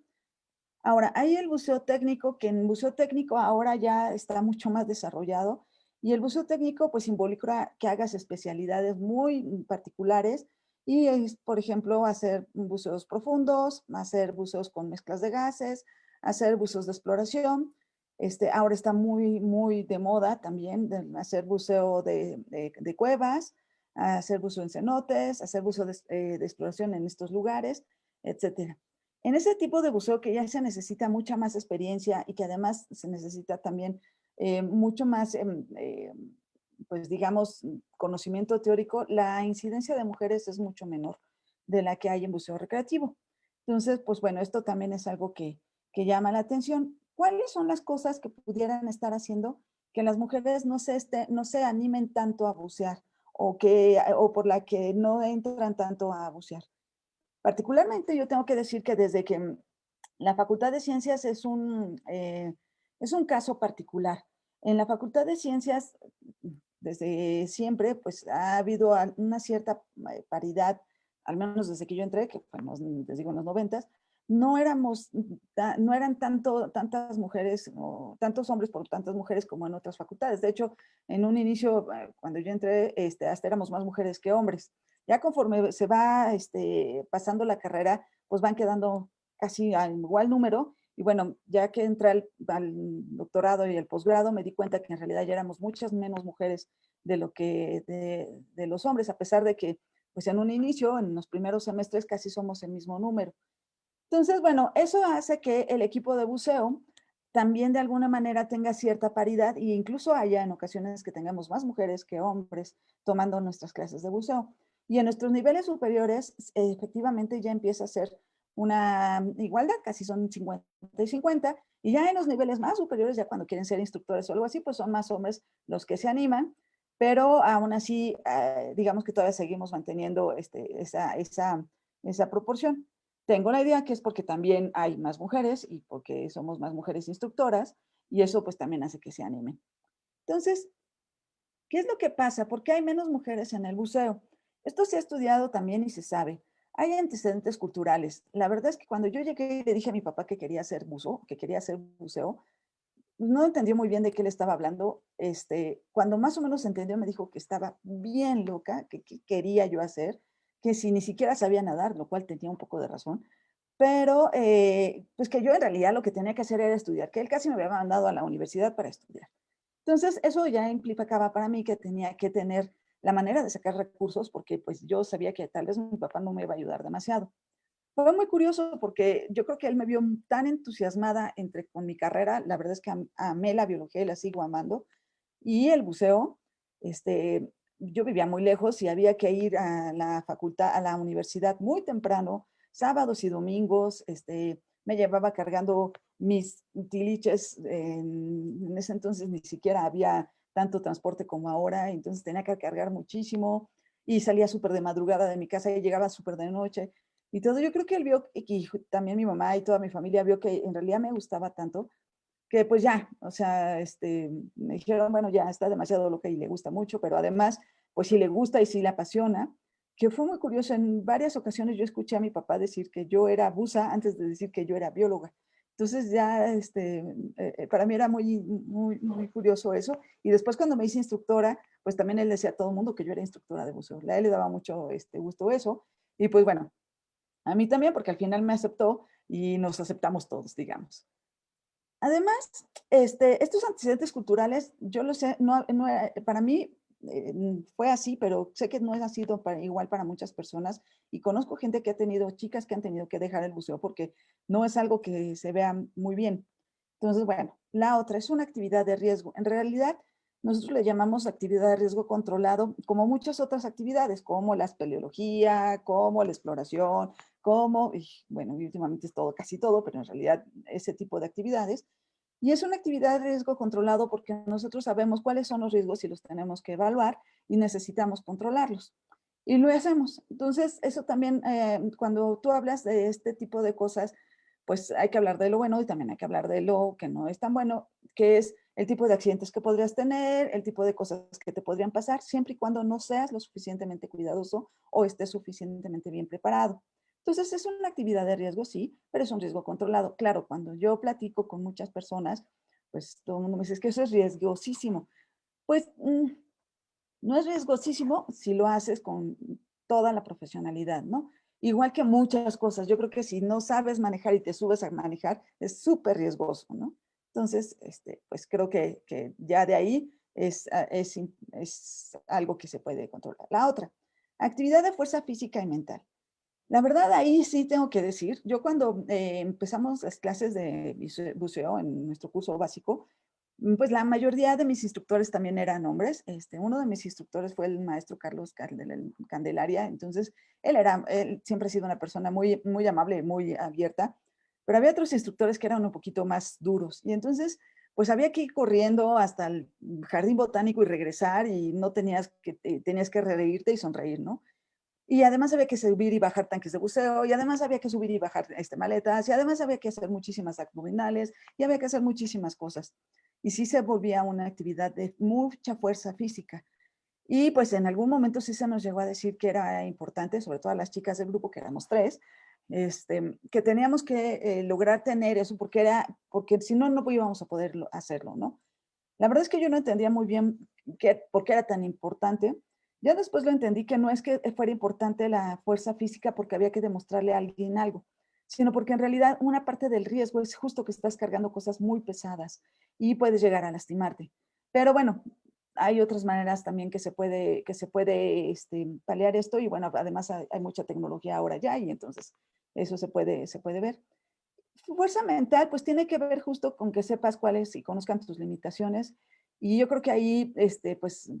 Ahora, hay el buceo técnico, que en buceo técnico ahora ya está mucho más desarrollado, y el buceo técnico pues involucra que hagas especialidades muy particulares y es, por ejemplo, hacer buceos profundos, hacer buceos con mezclas de gases, hacer buceos de exploración. Ahora está muy de moda también hacer buceo de cuevas, hacer buceo en cenotes, hacer buceo de exploración en estos lugares, etcétera. En ese tipo de buceo que ya se necesita mucha más experiencia y que además se necesita también mucho más, pues digamos, conocimiento teórico, la incidencia de mujeres es mucho menor de la que hay en buceo recreativo. Entonces, pues bueno, esto también es algo que llama la atención. ¿Cuáles son las cosas que pudieran estar haciendo que las mujeres no se animen tanto a bucear o por la que no entran tanto a bucear? Particularmente yo tengo que decir que desde que la Facultad de Ciencias es un caso particular. En la Facultad de Ciencias, desde siempre, pues ha habido una cierta paridad, al menos desde que yo entré, que fue, les digo, en los 90, no eran tantas mujeres, o tantos hombres por tantas mujeres como en otras facultades. De hecho, en un inicio, cuando yo entré, hasta éramos más mujeres que hombres. Ya conforme se va pasando la carrera, pues van quedando casi al igual número. Y bueno, ya que entré al doctorado y el posgrado, me di cuenta que en realidad ya éramos muchas menos mujeres de lo que de los hombres, a pesar de que pues en un inicio, en los primeros semestres, casi somos el mismo número. Entonces, bueno, eso hace que el equipo de buceo también de alguna manera tenga cierta paridad e incluso haya en ocasiones que tengamos más mujeres que hombres tomando nuestras clases de buceo. Y en nuestros niveles superiores, efectivamente ya empieza a ser una igualdad, casi son 50 y 50, y ya en los niveles más superiores, ya cuando quieren ser instructores o algo así, pues son más hombres los que se animan, pero aún así, digamos que todavía seguimos manteniendo esa proporción. Tengo la idea que es porque también hay más mujeres y porque somos más mujeres instructoras y eso pues también hace que se animen. Entonces, ¿qué es lo que pasa? ¿Por qué hay menos mujeres en el buceo? Esto se ha estudiado también y se sabe. Hay antecedentes culturales. La verdad es que cuando yo llegué y le dije a mi papá que quería hacer buzo, que quería hacer buceo, no entendió muy bien de qué le estaba hablando. Cuando más o menos entendió, me dijo que estaba bien loca, que quería yo hacer, que si ni siquiera sabía nadar, lo cual tenía un poco de razón, pero pues que yo en realidad lo que tenía que hacer era estudiar, que él casi me había mandado a la universidad para estudiar. Entonces, eso ya implicaba para mí que tenía que tener la manera de sacar recursos, porque pues yo sabía que tal vez mi papá no me iba a ayudar demasiado. Fue muy curioso porque yo creo que él me vio tan entusiasmada con mi carrera, la verdad es que amé la biología y la sigo amando, y el buceo, yo vivía muy lejos y había que ir a la facultad, a la universidad muy temprano, sábados y domingos, me llevaba cargando mis tiliches, en ese entonces ni siquiera había tanto transporte como ahora, entonces tenía que cargar muchísimo y salía súper de madrugada de mi casa y llegaba súper de noche y todo. Yo creo que él vio, y también mi mamá y toda mi familia vio que en realidad me gustaba tanto que pues ya, o sea, me dijeron, bueno, ya está demasiado loca y le gusta mucho, pero además, pues sí le gusta y sí le apasiona, que fue muy curioso. En varias ocasiones yo escuché a mi papá decir que yo era buza antes de decir que yo era bióloga. Entonces ya, para mí era muy curioso eso. Y después cuando me hice instructora, pues también él decía a todo el mundo que yo era instructora de buceo. A él le daba mucho gusto eso. Y pues bueno, a mí también, porque al final me aceptó y nos aceptamos todos, digamos. Además, estos antecedentes culturales, yo lo sé, para mí fue así, pero sé que no ha sido igual para muchas personas y conozco gente que ha tenido, chicas que han tenido que dejar el buceo porque no es algo que se vea muy bien. Entonces, bueno, la otra es una actividad de riesgo. En realidad, nosotros le llamamos actividad de riesgo controlado, como muchas otras actividades, como la espeleología, como la exploración, bueno, y últimamente es todo, casi todo, pero en realidad ese tipo de actividades. Y es una actividad de riesgo controlado porque nosotros sabemos cuáles son los riesgos y los tenemos que evaluar y necesitamos controlarlos. Y lo hacemos. Entonces, eso también, cuando tú hablas de este tipo de cosas, pues hay que hablar de lo bueno y también hay que hablar de lo que no es tan bueno, que es el tipo de accidentes que podrías tener, el tipo de cosas que te podrían pasar, siempre y cuando no seas lo suficientemente cuidadoso o estés suficientemente bien preparado. Entonces, es una actividad de riesgo, sí, pero es un riesgo controlado. Claro, cuando yo platico con muchas personas, pues todo el mundo me dice, es que eso es riesgosísimo. Pues no es riesgosísimo si lo haces con toda la profesionalidad, ¿no? Igual que muchas cosas. Yo creo que si no sabes manejar y te subes a manejar, es súper riesgoso, ¿no? Entonces, pues creo que ya de ahí es algo que se puede controlar. La otra, actividad de fuerza física y mental. La verdad, ahí sí tengo que decir, yo cuando empezamos las clases de buceo en nuestro curso básico, pues la mayoría de mis instructores también eran hombres. Uno de mis instructores fue el maestro Carlos Candelaria, entonces él siempre ha sido una persona muy, muy amable y muy abierta, pero había otros instructores que eran un poquito más duros y entonces pues había que ir corriendo hasta el jardín botánico y regresar y no tenías que reírte y sonreír, ¿no? Y además había que subir y bajar tanques de buceo, y además había que subir y bajar maletas, y además había que hacer muchísimas abdominales, y había que hacer muchísimas cosas. Y sí se volvía una actividad de mucha fuerza física. Y pues en algún momento sí se nos llegó a decir que era importante, sobre todo a las chicas del grupo, que éramos tres, que teníamos que lograr tener eso, porque si no, no íbamos a poder hacerlo, ¿no? La verdad es que yo no entendía muy bien por qué era tan importante. Ya después lo entendí que no es que fuera importante la fuerza física porque había que demostrarle a alguien algo, sino porque en realidad una parte del riesgo es justo que estás cargando cosas muy pesadas y puedes llegar a lastimarte. Pero bueno, hay otras maneras también que se puede paliar esto y bueno, además hay mucha tecnología ahora ya y entonces eso se puede ver. Fuerza mental, pues tiene que ver justo con que sepas cuáles y conozcan tus limitaciones. Y yo creo que ahí, pues,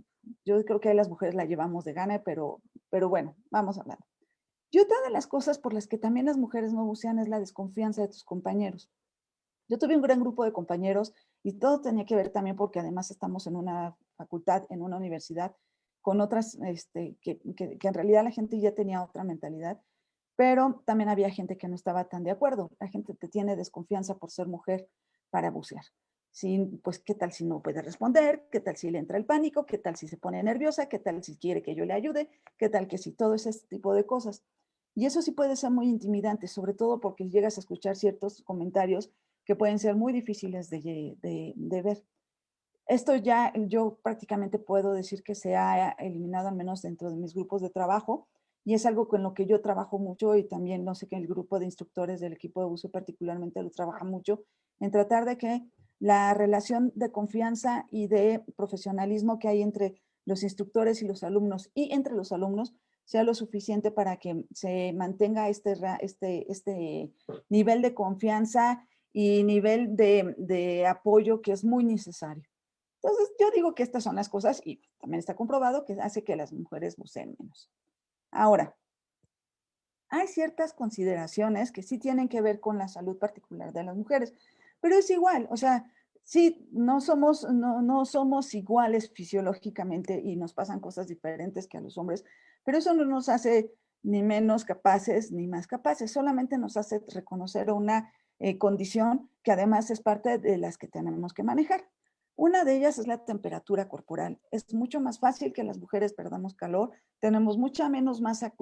yo creo que ahí las mujeres la llevamos de gana, pero bueno, vamos hablando. Y otra de las cosas por las que también las mujeres no bucean es la desconfianza de tus compañeros. Yo tuve un gran grupo de compañeros y todo tenía que ver también porque además estamos en una facultad, en una universidad, con otras, que en realidad la gente ya tenía otra mentalidad, pero también había gente que no estaba tan de acuerdo. La gente te tiene desconfianza por ser mujer para bucear. Pues, ¿qué tal si no puede responder? ¿Qué tal si le entra el pánico? ¿Qué tal si se pone nerviosa? ¿Qué tal si quiere que yo le ayude? ¿Qué tal que si todo ese tipo de cosas? Y eso sí puede ser muy intimidante, sobre todo porque llegas a escuchar ciertos comentarios que pueden ser muy difíciles de ver. Esto ya yo prácticamente puedo decir que se ha eliminado al menos dentro de mis grupos de trabajo y es algo con lo que yo trabajo mucho y también no sé que el grupo de instructores del equipo de buceo particularmente lo trabaja mucho en tratar de que la relación de confianza y de profesionalismo que hay entre los instructores y los alumnos y entre los alumnos sea lo suficiente para que se mantenga este nivel de confianza y nivel de apoyo que es muy necesario. Entonces, yo digo que estas son las cosas y también está comprobado que hace que las mujeres buceen menos. Ahora, hay ciertas consideraciones que sí tienen que ver con la salud particular de las mujeres, pero es igual, o sea, sí, no somos iguales fisiológicamente y nos pasan cosas diferentes que a los hombres, pero eso no nos hace ni menos capaces ni más capaces, solamente nos hace reconocer una condición que además es parte de las que tenemos que manejar. Una de ellas es la temperatura corporal. Es mucho más fácil que las mujeres perdamos calor, tenemos mucha menos masa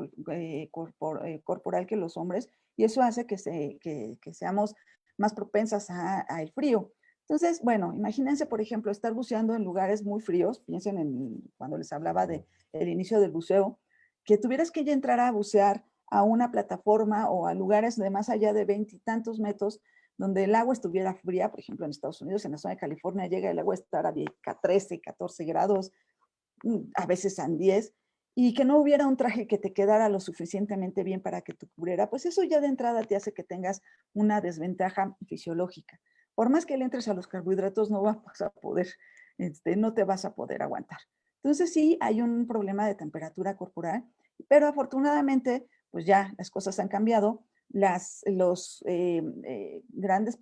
corporal que los hombres y eso hace que seamos más propensas al frío. Entonces, bueno, imagínense, por ejemplo, estar buceando en lugares muy fríos, piensen en cuando les hablaba del inicio del buceo, que tuvieras que ya entrar a bucear a una plataforma o a lugares de más allá de 20 y tantos metros donde el agua estuviera fría, por ejemplo, en Estados Unidos, en la zona de California, llega el agua a estar a 13, 14 grados, a veces a 10, y que no hubiera un traje que te quedara lo suficientemente bien para que te cubriera, pues eso ya de entrada te hace que tengas una desventaja fisiológica. Por más que le entres a los carbohidratos, no vas a poder, no te vas a poder aguantar. Entonces sí, hay un problema de temperatura corporal, pero afortunadamente, pues ya las cosas han cambiado. Los grandes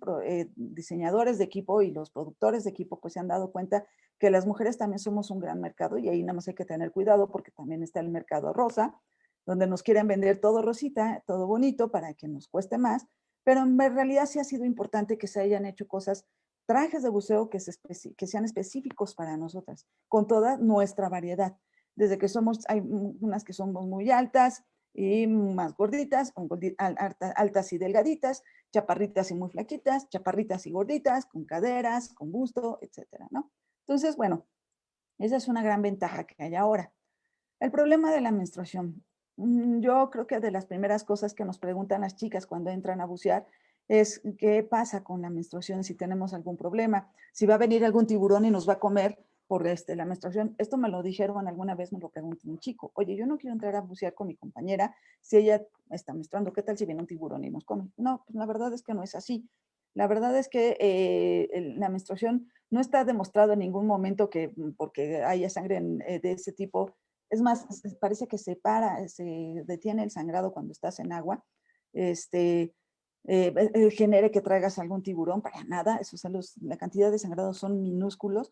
diseñadores de equipo y los productores de equipo pues se han dado cuenta que las mujeres también somos un gran mercado y ahí nada más hay que tener cuidado porque también está el mercado rosa, donde nos quieren vender todo rosita, todo bonito para que nos cueste más, pero en realidad sí ha sido importante que se hayan hecho cosas, trajes de buceo que sean específicos para nosotras, con toda nuestra variedad. Desde que hay unas que somos muy altas, y más gorditas, altas y delgaditas, chaparritas y muy flaquitas, chaparritas y gorditas, con caderas, con busto, etcétera, ¿no? Entonces, bueno, esa es una gran ventaja que hay ahora. El problema de la menstruación. Yo creo que de las primeras cosas que nos preguntan las chicas cuando entran a bucear es qué pasa con la menstruación, si tenemos algún problema, si va a venir algún tiburón y nos va a comer por la menstruación. Esto me lo dijeron alguna vez, me lo preguntó un chico. Oye, yo no quiero entrar a bucear con mi compañera si ella está menstruando. ¿Qué tal si viene un tiburón y nos come? No, pues la verdad es que no es así. La verdad es que la menstruación no está demostrado en ningún momento que porque haya sangre de ese tipo. Es más, parece que se detiene el sangrado cuando estás en agua. Genere que traigas algún tiburón, para nada. La cantidad de sangrados son minúsculos.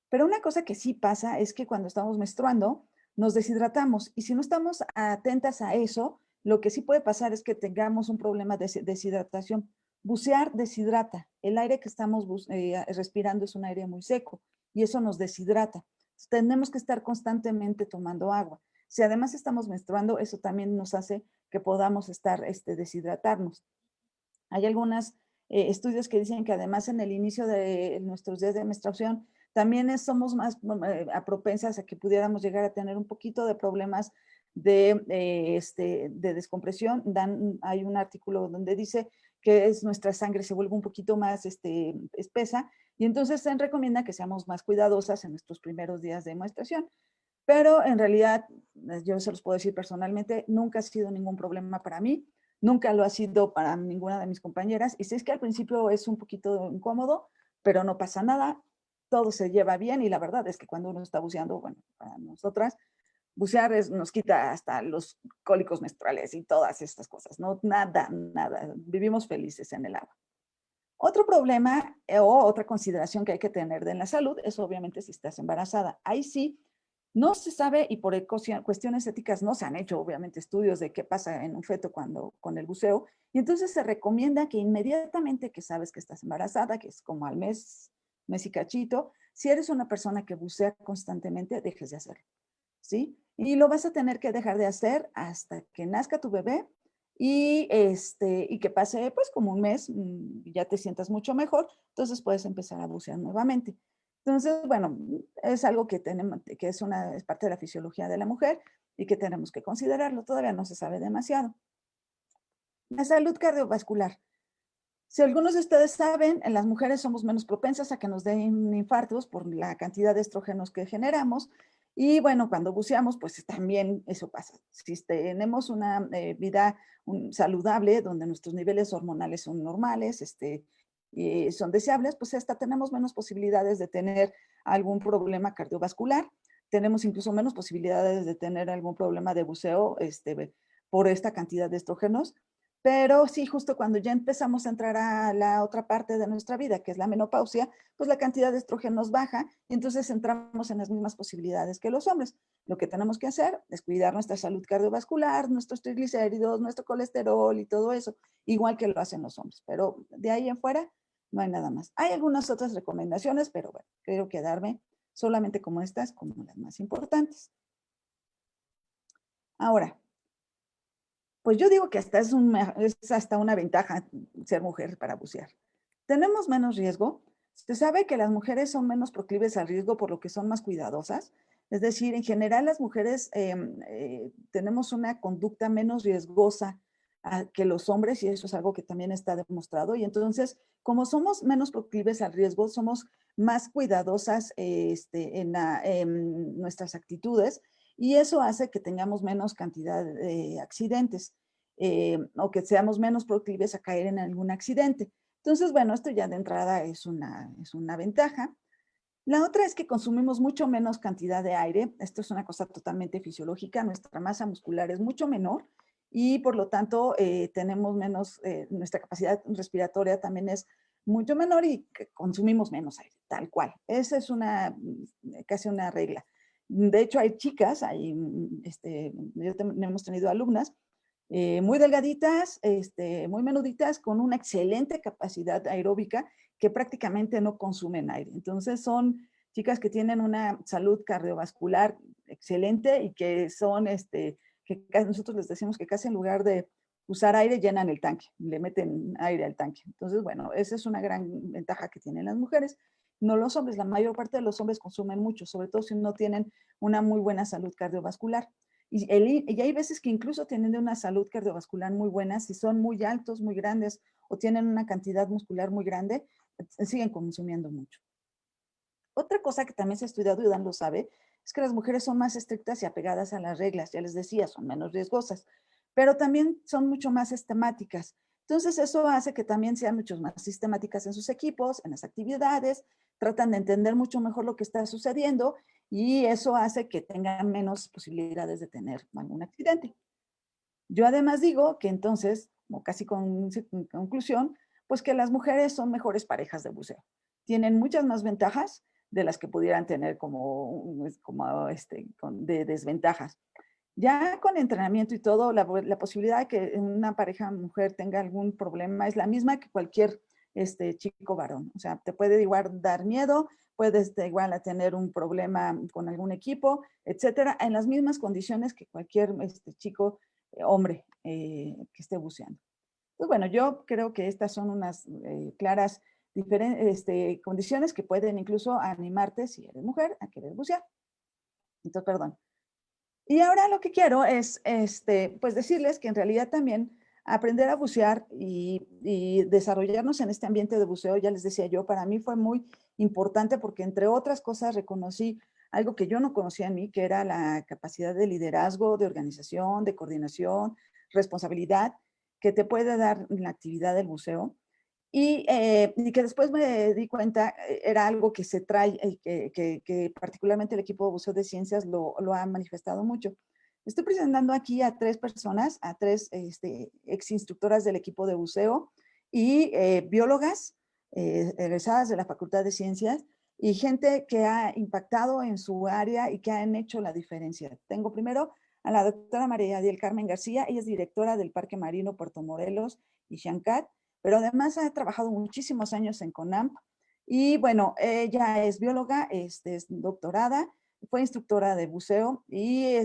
Pero una cosa que sí pasa es que cuando estamos menstruando, nos deshidratamos. Y si no estamos atentas a eso, lo que sí puede pasar es que tengamos un problema de deshidratación. Bucear deshidrata. El aire que estamos respirando es un aire muy seco y eso nos deshidrata. Entonces, tenemos que estar constantemente tomando agua. Si además estamos menstruando, eso también nos hace que podamos estar deshidratarnos. Hay algunos estudios que dicen que además en el inicio de nuestros días de menstruación también somos más propensas a que pudiéramos llegar a tener un poquito de problemas de descompresión. Hay un artículo donde dice que nuestra sangre se vuelve un poquito más espesa y entonces se recomienda que seamos más cuidadosas en nuestros primeros días de menstruación. Pero en realidad, yo se los puedo decir personalmente, nunca ha sido ningún problema para mí. Nunca lo ha sido para ninguna de mis compañeras. Y si es que al principio es un poquito incómodo, pero no pasa nada, todo se lleva bien y la verdad es que cuando uno está buceando, bueno, para nosotras, bucear nos quita hasta los cólicos menstruales y todas estas cosas, ¿no? Nada, nada. Vivimos felices en el agua. Otro problema o otra consideración que hay que tener de la salud es obviamente si estás embarazada. Ahí sí, no se sabe y por cuestiones éticas no se han hecho obviamente estudios de qué pasa en un feto con el buceo. Y entonces se recomienda que inmediatamente que sabes que estás embarazada, que es como al mes y cachito, si eres una persona que bucea constantemente, dejes de hacerlo, ¿sí? Y lo vas a tener que dejar de hacer hasta que nazca tu bebé y que pase pues como un mes, ya te sientas mucho mejor, entonces puedes empezar a bucear nuevamente. Entonces, bueno, es algo que tenemos, que es parte de la fisiología de la mujer y que tenemos que considerarlo. Todavía no se sabe demasiado. La salud cardiovascular. Si algunos de ustedes saben, en las mujeres somos menos propensas a que nos den infartos por la cantidad de estrógenos que generamos. Y bueno, cuando buceamos, pues también eso pasa. Si tenemos una vida saludable, donde nuestros niveles hormonales son normales, son deseables, pues hasta tenemos menos posibilidades de tener algún problema cardiovascular. Tenemos incluso menos posibilidades de tener algún problema de buceo por esta cantidad de estrógenos. Pero sí, justo cuando ya empezamos a entrar a la otra parte de nuestra vida, que es la menopausia, pues la cantidad de estrógenos baja y entonces entramos en las mismas posibilidades que los hombres. Lo que tenemos que hacer es cuidar nuestra salud cardiovascular, nuestros triglicéridos, nuestro colesterol y todo eso, igual que lo hacen los hombres. Pero de ahí en fuera no hay nada más. Hay algunas otras recomendaciones, pero bueno, quiero quedarme solamente como estas, como las más importantes. Ahora, pues yo digo que hasta es hasta una ventaja ser mujer para bucear. Tenemos menos riesgo. Se sabe que las mujeres son menos proclives al riesgo por lo que son más cuidadosas. Es decir, en general las mujeres tenemos una conducta menos riesgosa que los hombres y eso es algo que también está demostrado. Y entonces, como somos menos proclives al riesgo, somos más cuidadosas en nuestras actitudes y eso hace que tengamos menos cantidad de accidentes o que seamos menos proclives a caer en algún accidente. Entonces, bueno, esto ya de entrada es una ventaja. La otra es que consumimos mucho menos cantidad de aire. Esto es una cosa totalmente fisiológica. Nuestra masa muscular es mucho menor y por lo tanto tenemos menos, nuestra capacidad respiratoria también es mucho menor y consumimos menos aire, tal cual. Esa es casi una regla. De hecho, hay chicas, hemos tenido alumnas muy delgaditas, muy menuditas, con una excelente capacidad aeróbica que prácticamente no consumen aire. Entonces son chicas que tienen una salud cardiovascular excelente y que que nosotros les decimos que casi en lugar de usar aire, llenan el tanque, le meten aire al tanque. Entonces, bueno, esa es una gran ventaja que tienen las mujeres. No los hombres, la mayor parte de los hombres consumen mucho, sobre todo si no tienen una muy buena salud cardiovascular. Y hay veces que incluso tienen de una salud cardiovascular muy buena, si son muy altos, muy grandes o tienen una cantidad muscular muy grande, siguen consumiendo mucho. Otra cosa que también se ha estudiado y Dan lo sabe, es que las mujeres son más estrictas y apegadas a las reglas, ya les decía, son menos riesgosas, pero también son mucho más sistemáticas. Entonces eso hace que también sean mucho más sistemáticas en sus equipos, en las actividades, tratan de entender mucho mejor lo que está sucediendo y eso hace que tengan menos posibilidades de tener algún accidente. Yo además digo que entonces, como casi con conclusión, pues que las mujeres son mejores parejas de buceo. Tienen muchas más ventajas de las que pudieran tener de desventajas. Ya con entrenamiento y todo, la posibilidad de que una pareja mujer tenga algún problema es la misma que cualquier chico varón. O sea, te puede igual dar miedo, puedes igual a tener un problema con algún equipo, etcétera, en las mismas condiciones que cualquier chico hombre que esté buceando. Pues bueno, yo creo que estas son unas claras condiciones que pueden incluso animarte, si eres mujer, a querer bucear. Entonces, perdón. Y ahora lo que quiero es, pues decirles que en realidad también aprender a bucear y desarrollarnos en este ambiente de buceo, ya les decía yo, para mí fue muy importante porque entre otras cosas reconocí algo que yo no conocía en mí, que era la capacidad de liderazgo, de organización, de coordinación, responsabilidad que te puede dar la actividad del buceo. Y que después me di cuenta, era algo que se trae, que particularmente el equipo de buceo de ciencias lo ha manifestado mucho. Estoy presentando aquí a 3 personas, a 3 ex instructoras del equipo de buceo y biólogas egresadas de la Facultad de Ciencias y gente que ha impactado en su área y que han hecho la diferencia. Tengo primero a la doctora María del Carmen García, ella es directora del Parque Marino Puerto Morelos y Xancat, pero además ha trabajado muchísimos años en CONAMP y bueno, ella es bióloga, es doctorada, fue instructora de buceo y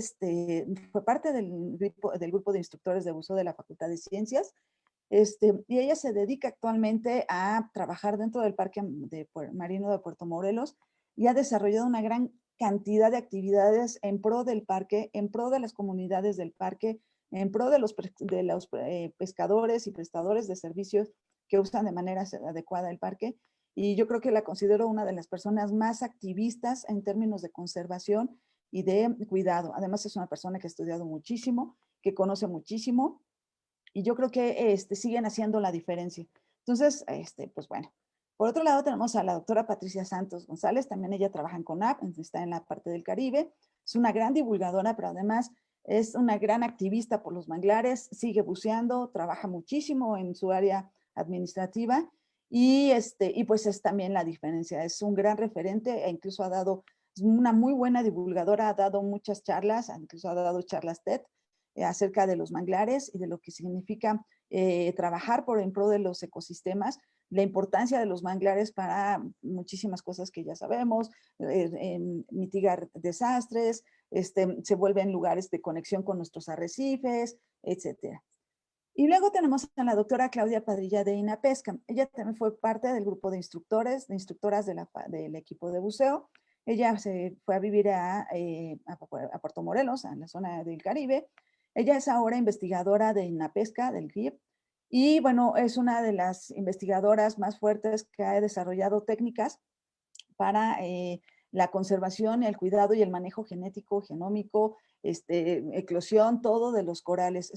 fue parte del grupo de instructores de buceo de la Facultad de Ciencias. Y ella se dedica actualmente a trabajar dentro del Parque Marino de Puerto Morelos y ha desarrollado una gran cantidad de actividades en pro del parque, en pro de las comunidades del parque, en pro de los pescadores y prestadores de servicios que usan de manera adecuada el parque. Y yo creo que la considero una de las personas más activistas en términos de conservación y de cuidado. Además es una persona que ha estudiado muchísimo, que conoce muchísimo y yo creo que siguen haciendo la diferencia. Entonces, pues bueno. Por otro lado, tenemos a la doctora Patricia Santos González, también ella trabaja en CONAP, está en la parte del Caribe, es una gran divulgadora, pero además es una gran activista por los manglares, sigue buceando, trabaja muchísimo en su área administrativa y pues es también la diferencia, es un gran referente e incluso ha dado, es una muy buena divulgadora, ha dado muchas charlas, incluso ha dado charlas TED, acerca de los manglares y de lo que significa trabajar en pro de los ecosistemas, la importancia de los manglares para muchísimas cosas que ya sabemos, en mitigar desastres, se vuelven lugares de conexión con nuestros arrecifes, etcétera. Y luego tenemos a la doctora Claudia Padilla de INAPESCA. Ella también fue parte del grupo de instructoras del equipo de buceo. Ella se fue a vivir a Puerto Morelos, en la zona del Caribe. Ella es ahora investigadora de INAPESCA, del GIP, y bueno, es una de las investigadoras más fuertes que ha desarrollado técnicas para la conservación, el cuidado y el manejo genético, genómico, eclosión, todo de los corales.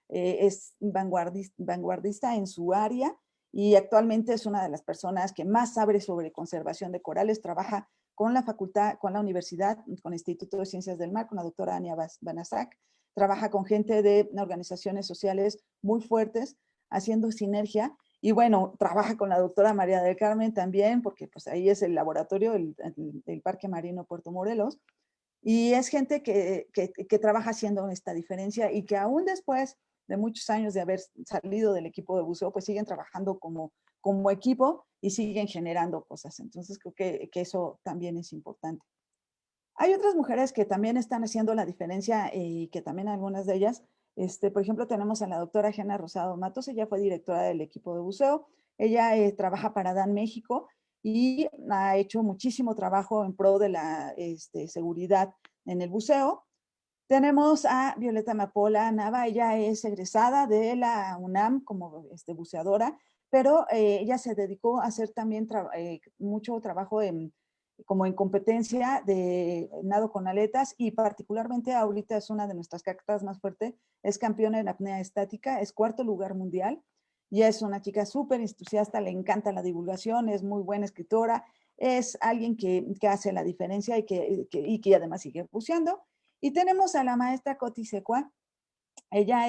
Es vanguardista en su área y actualmente es una de las personas que más sabe sobre conservación de corales. Trabaja con la facultad, con la universidad, con el Instituto de Ciencias del Mar, con la doctora Ania Banasak. Trabaja con gente de organizaciones sociales muy fuertes, haciendo sinergia. Y bueno, trabaja con la doctora María del Carmen también, porque pues ahí es el laboratorio, el Parque Marino Puerto Morelos. Y es gente que trabaja haciendo esta diferencia y que aún después de muchos años de haber salido del equipo de buceo, pues siguen trabajando como equipo y siguen generando cosas. Entonces creo que eso también es importante. Hay otras mujeres que también están haciendo la diferencia y que también algunas de ellas, por ejemplo, tenemos a la doctora Jena Rosado Matos, ella fue directora del equipo de buceo, ella trabaja para DAN México y ha hecho muchísimo trabajo en pro de la seguridad en el buceo. Tenemos a Violeta Mapola Nava, ella es egresada de la UNAM como buceadora, pero ella se dedicó a hacer también mucho trabajo como en competencia de nado con aletas y particularmente ahorita es una de nuestras cartas más fuertes, es campeona en apnea estática, es 4º lugar mundial y es una chica súper entusiasta, le encanta la divulgación, es muy buena escritora, es alguien que hace la diferencia y que además sigue buceando. Y tenemos a la maestra Coti Secua. Ella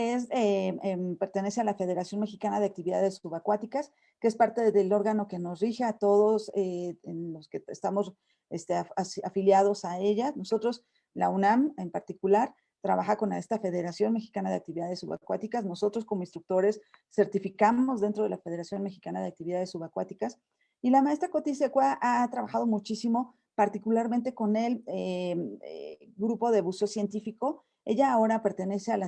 pertenece a la Federación Mexicana de Actividades Subacuáticas, que es parte del órgano que nos rige a todos en los que estamos afiliados a ella. Nosotros, la UNAM en particular, trabaja con esta Federación Mexicana de Actividades Subacuáticas. Nosotros como instructores certificamos dentro de la Federación Mexicana de Actividades Subacuáticas. Y la maestra Coti Secua ha trabajado muchísimo, particularmente con el grupo de buceo científico. Ella ahora pertenece a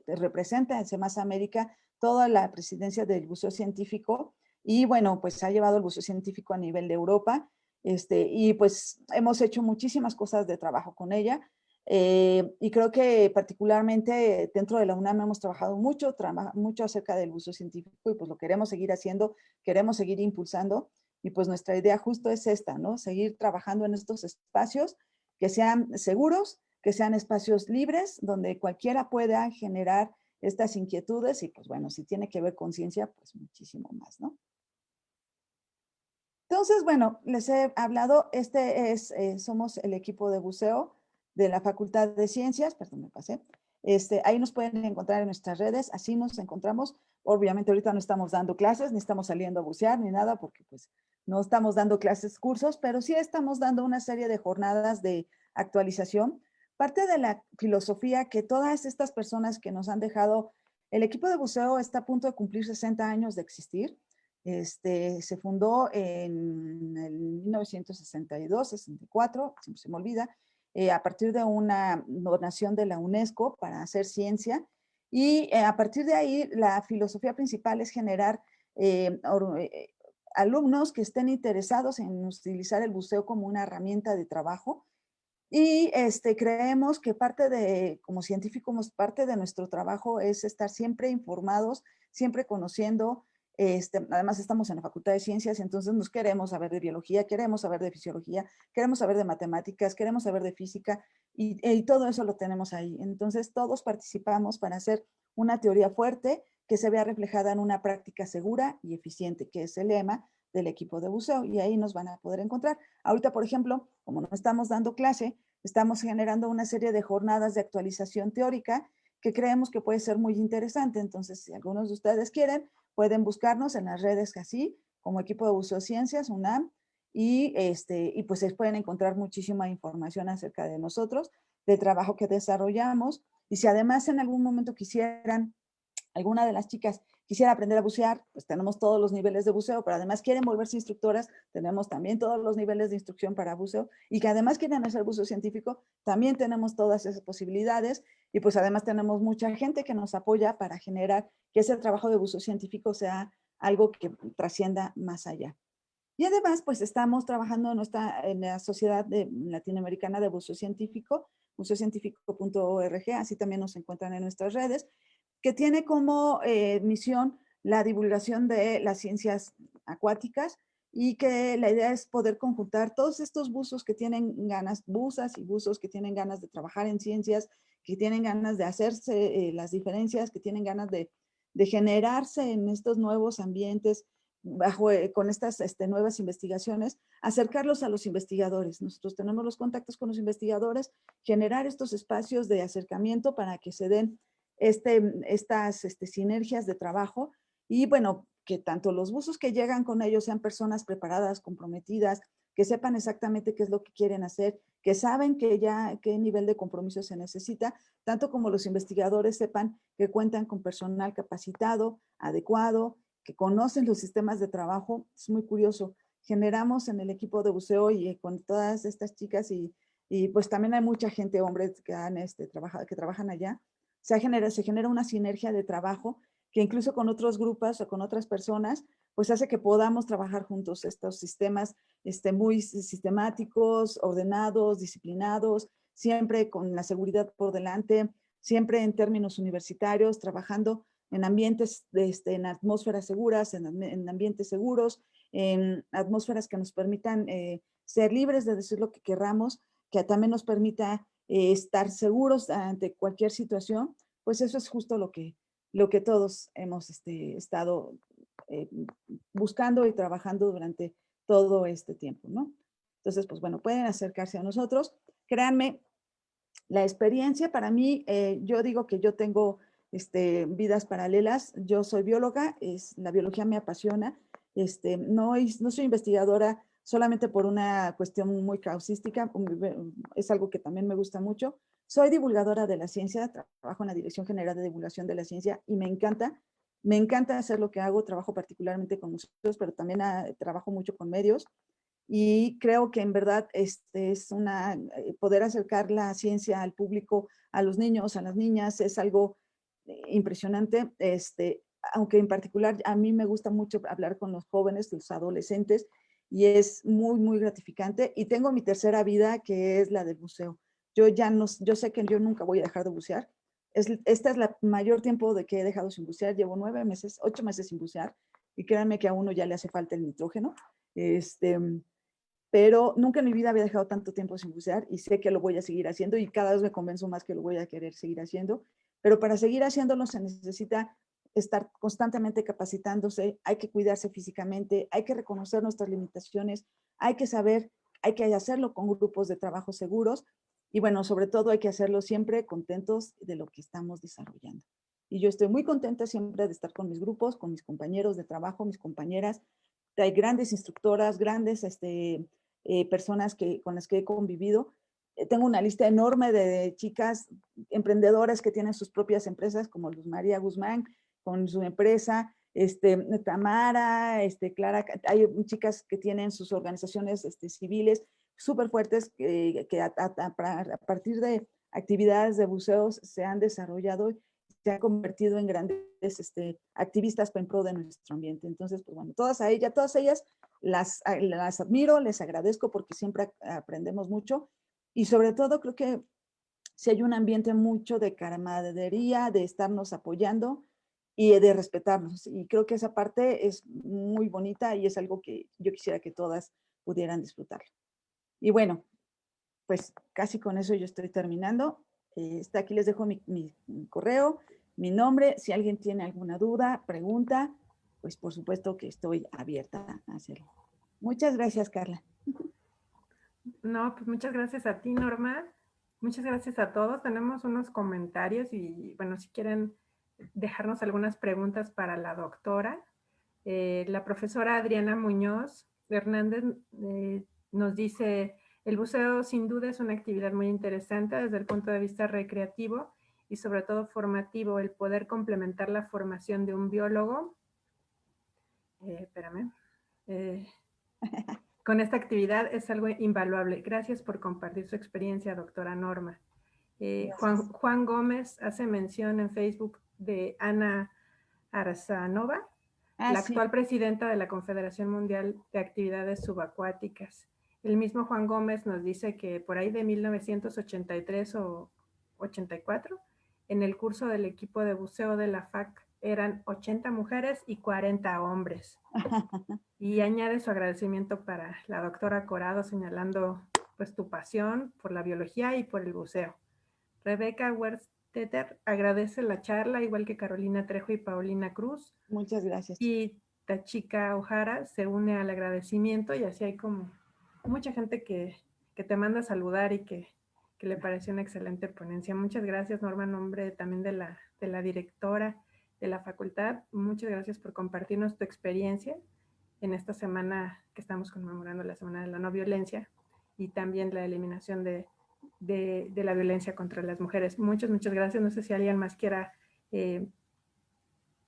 representa en CEMAS América toda la presidencia del buceo científico y bueno, pues ha llevado el buceo científico a nivel de Europa y pues hemos hecho muchísimas cosas de trabajo con ella y creo que particularmente dentro de la UNAM hemos trabajado mucho acerca del buceo científico y pues lo queremos seguir haciendo, queremos seguir impulsando y pues nuestra idea justo es esta, ¿no? Seguir trabajando en estos espacios que sean seguros, que sean espacios libres, donde cualquiera pueda generar estas inquietudes y pues bueno, si tiene que ver con ciencia, pues muchísimo más, ¿no? Entonces, bueno, les he hablado, somos el equipo de buceo de la Facultad de Ciencias, perdón, me pasé. Ahí nos pueden encontrar en nuestras redes, así nos encontramos. Obviamente ahorita no estamos dando clases, ni estamos saliendo a bucear, ni nada, porque pues no estamos dando clases, cursos, pero sí estamos dando una serie de jornadas de actualización. Parte de la filosofía que todas estas personas que nos han dejado, el equipo de buceo está a punto de cumplir 60 años de existir. Se fundó en el 1962, 64, siempre se me olvida, a partir de una donación de la UNESCO para hacer ciencia. Y a partir de ahí, la filosofía principal es generar alumnos que estén interesados en utilizar el buceo como una herramienta de trabajo. Y creemos que como científicos, parte de nuestro trabajo es estar siempre informados, siempre conociendo. Además estamos en la Facultad de Ciencias, entonces nos queremos saber de biología, queremos saber de fisiología, queremos saber de matemáticas, queremos saber de física y todo eso lo tenemos ahí. Entonces todos participamos para hacer una teoría fuerte que se vea reflejada en una práctica segura y eficiente, que es el lema del equipo de buceo y ahí nos van a poder encontrar. Ahorita, por ejemplo, como no estamos dando clase, estamos generando una serie de jornadas de actualización teórica que creemos que puede ser muy interesante. Entonces, si algunos de ustedes quieren, pueden buscarnos en las redes así, como equipo de buceo ciencias, UNAM, y pues pueden encontrar muchísima información acerca de nosotros, del trabajo que desarrollamos. Y si además en algún momento quisieran, alguna de las chicas quisiera aprender a bucear, pues tenemos todos los niveles de buceo, pero además quieren volverse instructoras, tenemos también todos los niveles de instrucción para buceo y que además quieren hacer buceo científico, también tenemos todas esas posibilidades y pues además tenemos mucha gente que nos apoya para generar que ese trabajo de buceo científico sea algo que trascienda más allá. Y además, pues estamos trabajando en la Sociedad Latinoamericana de Buceo Científico, buceocientífico.org, así también nos encuentran en nuestras redes, que tiene como misión la divulgación de las ciencias acuáticas y que la idea es poder conjuntar todos estos buzos que tienen ganas, buzas y buzos que tienen ganas de trabajar en ciencias, que tienen ganas de hacerse las diferencias, que tienen ganas de generarse en estos nuevos ambientes, con estas nuevas investigaciones, acercarlos a los investigadores. Nosotros tenemos los contactos con los investigadores, generar estos espacios de acercamiento para que se den estas sinergias de trabajo y bueno, que tanto los buzos que llegan con ellos sean personas preparadas, comprometidas, que sepan exactamente qué es lo que quieren hacer, que saben que ya qué nivel de compromiso se necesita, tanto como los investigadores sepan que cuentan con personal capacitado, adecuado, que conocen los sistemas de trabajo. Es muy curioso. Generamos en el equipo de buceo y con todas estas chicas y y pues también hay mucha gente, hombres que han que trabajan allá. Se genera una sinergia de trabajo que incluso con otros grupos o con otras personas, pues hace que podamos trabajar juntos estos sistemas muy sistemáticos, ordenados, disciplinados, siempre con la seguridad por delante, siempre en términos universitarios, trabajando en ambientes, en atmósferas seguras, en ambientes seguros, en atmósferas que nos permitan ser libres de decir lo que querramos, que también nos permita estar seguros ante cualquier situación. Pues eso es justo lo que todos hemos estado buscando y trabajando durante todo este tiempo, ¿no? Entonces, pues bueno, pueden acercarse a nosotros. Créanme, la experiencia para mí, yo digo que yo tengo vidas paralelas. Yo soy bióloga, la biología me apasiona. No soy investigadora solamente por una cuestión muy causística, es algo que también me gusta mucho. Soy divulgadora de la ciencia, trabajo en la Dirección General de Divulgación de la Ciencia y me encanta hacer lo que hago, trabajo particularmente con museos, pero también trabajo mucho con medios. Y creo que en verdad es poder acercar la ciencia al público, a los niños, a las niñas, es algo impresionante. Aunque en particular a mí me gusta mucho hablar con los jóvenes, los adolescentes, y es muy, muy gratificante. Y tengo mi tercera vida, que es la del buceo. Yo sé que yo nunca voy a dejar de bucear. Esta es la mayor tiempo de que he dejado sin bucear. Llevo 8 meses sin bucear, y créanme que a uno ya le hace falta el nitrógeno. Pero nunca en mi vida había dejado tanto tiempo sin bucear y sé que lo voy a seguir haciendo y cada vez me convenzo más que lo voy a querer seguir haciendo. Pero para seguir haciéndolo se necesita estar constantemente capacitándose, hay que cuidarse físicamente, hay que reconocer nuestras limitaciones, hay que saber, hay que hacerlo con grupos de trabajo seguros y bueno, sobre todo hay que hacerlo siempre contentos de lo que estamos desarrollando. Y yo estoy muy contenta siempre de estar con mis grupos, con mis compañeros de trabajo, mis compañeras. Hay grandes instructoras, grandes personas con las que he convivido. Tengo una lista enorme de chicas emprendedoras que tienen sus propias empresas, como Luz María Guzmán, con su empresa, Tamara, Clara, hay chicas que tienen sus organizaciones civiles súper fuertes que a partir de actividades de buceos se han desarrollado, se han convertido en grandes activistas en pro de nuestro ambiente. Entonces, pues bueno, todas ellas las admiro, les agradezco porque siempre aprendemos mucho y sobre todo creo que si hay un ambiente mucho de camaradería, de estarnos apoyando y de respetarnos. Y creo que esa parte es muy bonita y es algo que yo quisiera que todas pudieran disfrutar. Y bueno, pues casi con eso yo estoy terminando. Aquí les dejo mi correo, mi nombre. Si alguien tiene alguna duda, pregunta, pues por supuesto que estoy abierta a hacerlo. Muchas gracias, Carla. No, pues muchas gracias a ti, Norma. Muchas gracias a todos. Tenemos unos comentarios y, bueno, si quieren dejarnos algunas preguntas para la doctora. La profesora Adriana Muñoz Hernández nos dice, el buceo sin duda es una actividad muy interesante desde el punto de vista recreativo y sobre todo formativo, el poder complementar la formación de un biólogo. Con esta actividad es algo invaluable. Gracias por compartir su experiencia, doctora Norma. Juan Gómez hace mención en Facebook de Ana Arzanova, la actual presidenta de la Confederación Mundial de Actividades Subacuáticas. El mismo Juan Gómez nos dice que por ahí de 1983 o 84, en el curso del equipo de buceo de la FAC eran 80 mujeres y 40 hombres. Y añade su agradecimiento para la doctora Corado, señalando pues tu pasión por la biología y por el buceo. Rebeca Werstetter agradece la charla, igual que Carolina Trejo y Paulina Cruz. Muchas gracias. Y Tachika Ojara se une al agradecimiento y así hay como mucha gente que te manda a saludar y que le pareció una excelente ponencia. Muchas gracias, Norma, en nombre también de la directora de la facultad. Muchas gracias por compartirnos tu experiencia en esta semana que estamos conmemorando la Semana de la No Violencia y también la eliminación de la violencia contra las mujeres. Muchas gracias. No sé si alguien más quiera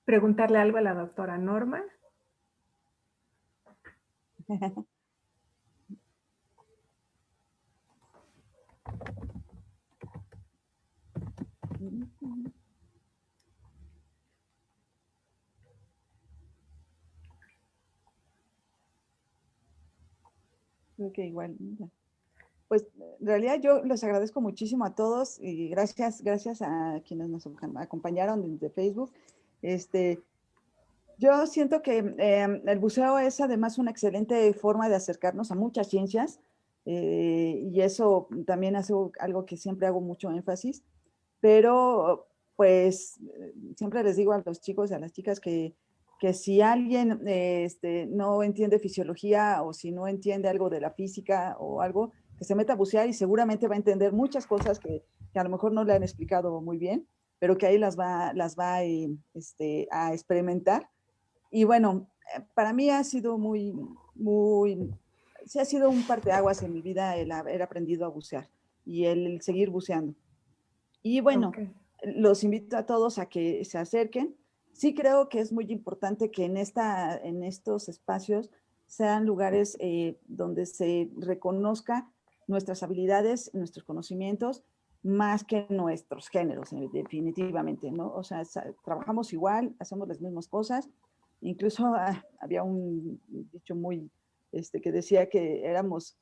preguntarle algo a la doctora Norma. Creo que igual. Pues en realidad yo les agradezco muchísimo a todos y gracias a quienes nos acompañaron de Facebook. Yo siento que el buceo es además una excelente forma de acercarnos a muchas ciencias y eso también es algo que siempre hago mucho énfasis, pero pues siempre les digo a los chicos y a las chicas que si alguien no entiende fisiología o si no entiende algo de la física o algo, que se meta a bucear y seguramente va a entender muchas cosas que a lo mejor no le han explicado muy bien, pero que ahí las va a experimentar. Y bueno, para mí ha sido sí ha sido un parteaguas en mi vida el haber aprendido a bucear y el seguir buceando. Y bueno, Okay. los invito a todos a que se acerquen. Sí creo que es muy importante que en estos espacios sean lugares donde se reconozca nuestras habilidades, nuestros conocimientos, más que nuestros géneros, definitivamente, ¿no? O sea, trabajamos igual, hacemos las mismas cosas. Incluso había un dicho muy, que decía que éramos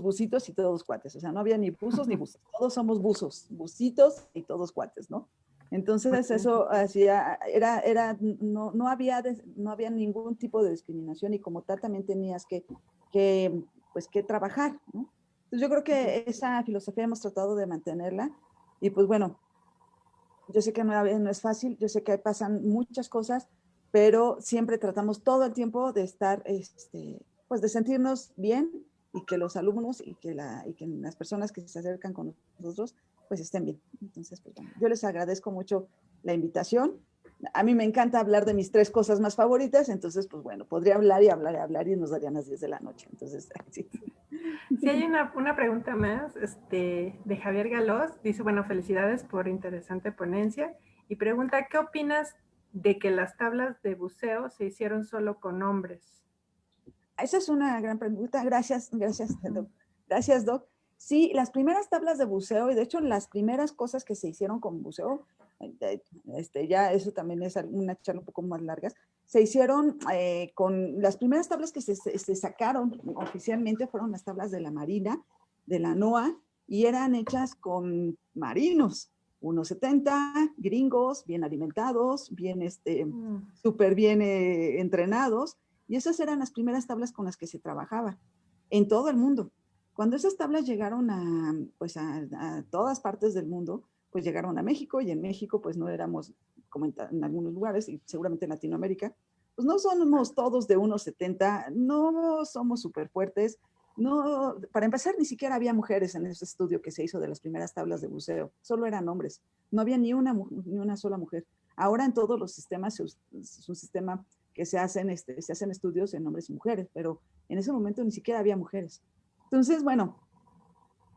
bucitos y todos cuates, o sea, no había ni buzos ni buzos, todos somos buzos, bucitos y todos cuates, ¿no? Entonces eso hacía, no había ningún tipo de discriminación y como tal también tenías pues, que trabajar, ¿no? Entonces yo creo que esa filosofía hemos tratado de mantenerla y pues bueno, yo sé que no es fácil, yo sé que pasan muchas cosas, pero siempre tratamos todo el tiempo de estar, pues de sentirnos bien y que los alumnos y que las personas que se acercan con nosotros, pues estén bien. Entonces, pues bueno, yo les agradezco mucho la invitación. A mí me encanta hablar de mis 3 cosas más favoritas, entonces, pues bueno, podría hablar y hablar y hablar y nos darían las 10 de la noche. Entonces, sí. Sí, hay una pregunta más de Javier Galós. Dice, bueno, felicidades por interesante ponencia. Y pregunta, ¿qué opinas de que las tablas de buceo se hicieron solo con hombres? Esa es una gran pregunta. Gracias, Doc. Sí, las primeras tablas de buceo, y de hecho las primeras cosas que se hicieron con buceo, ya eso también es una charla un poco más largas, se hicieron con las primeras tablas que se sacaron oficialmente fueron las tablas de la Marina, de la NOAA, y eran hechas con marinos, 1,70, gringos, bien alimentados, súper bien entrenados, y esas eran las primeras tablas con las que se trabajaba en todo el mundo. Cuando esas tablas llegaron pues a todas partes del mundo, pues llegaron a México y en México pues no éramos, como en algunos lugares y seguramente en Latinoamérica, pues no somos todos de 1,70, no somos súper fuertes, no, para empezar ni siquiera había mujeres en ese estudio que se hizo de las primeras tablas de buceo, solo eran hombres, no había ni una sola mujer. Ahora en todos los sistemas es un sistema que se hacen estudios en hombres y mujeres, pero en ese momento ni siquiera había mujeres. Entonces, bueno,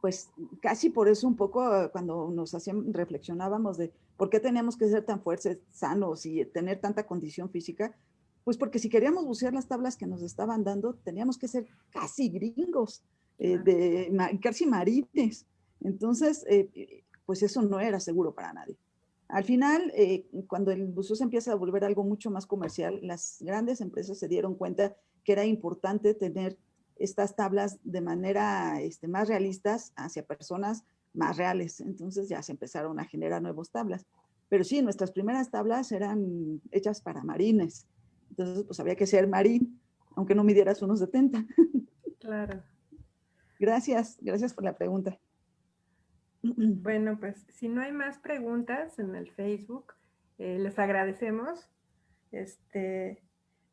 pues casi por eso un poco cuando nos hacían, reflexionábamos de por qué teníamos que ser tan fuertes, sanos y tener tanta condición física, pues porque si queríamos bucear las tablas que nos estaban dando, teníamos que ser casi gringos, casi marines. Entonces, pues eso no era seguro para nadie. Al final, cuando el buceo se empieza a volver algo mucho más comercial, las grandes empresas se dieron cuenta que era importante tener estas tablas de manera más realistas hacia personas más reales. Entonces ya se empezaron a generar nuevas tablas. Pero sí, nuestras primeras tablas eran hechas para marines. Entonces, pues había que ser marín, aunque no midieras 1,70. Claro. Gracias por la pregunta. Bueno, pues si no hay más preguntas en el Facebook, les agradecemos.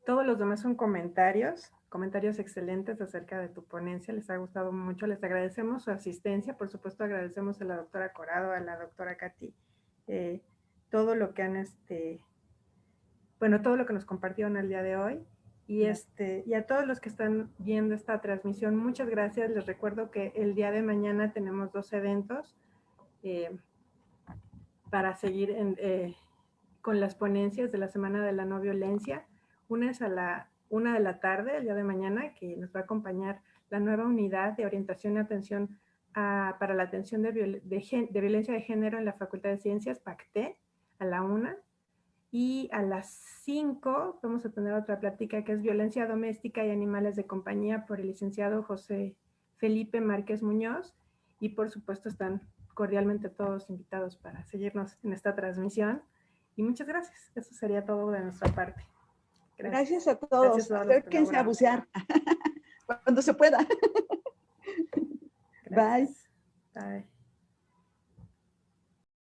Todos los demás son comentarios excelentes acerca de tu ponencia, les ha gustado mucho, les agradecemos su asistencia, por supuesto agradecemos a la doctora Corado, a la doctora Katy, todo lo que han, todo lo que nos compartieron el día de hoy, y a todos los que están viendo esta transmisión, muchas gracias. Les recuerdo que el día de mañana tenemos 2 eventos para seguir con las ponencias de la Semana de la No Violencia. Una es a la 1 de la tarde, el día de mañana, que nos va a acompañar la nueva unidad de orientación y atención para la atención de violencia de género en la Facultad de Ciencias, PACTE, a la 1. Y a las 5 vamos a tener otra plática que es Violencia Doméstica y Animales de Compañía por el licenciado José Felipe Márquez Muñoz. Y por supuesto están cordialmente todos invitados para seguirnos en esta transmisión. Y muchas gracias. Eso sería todo de nuestra parte. Gracias a todos. Acérquense a bucear cuando se pueda. Gracias. Bye. Bye.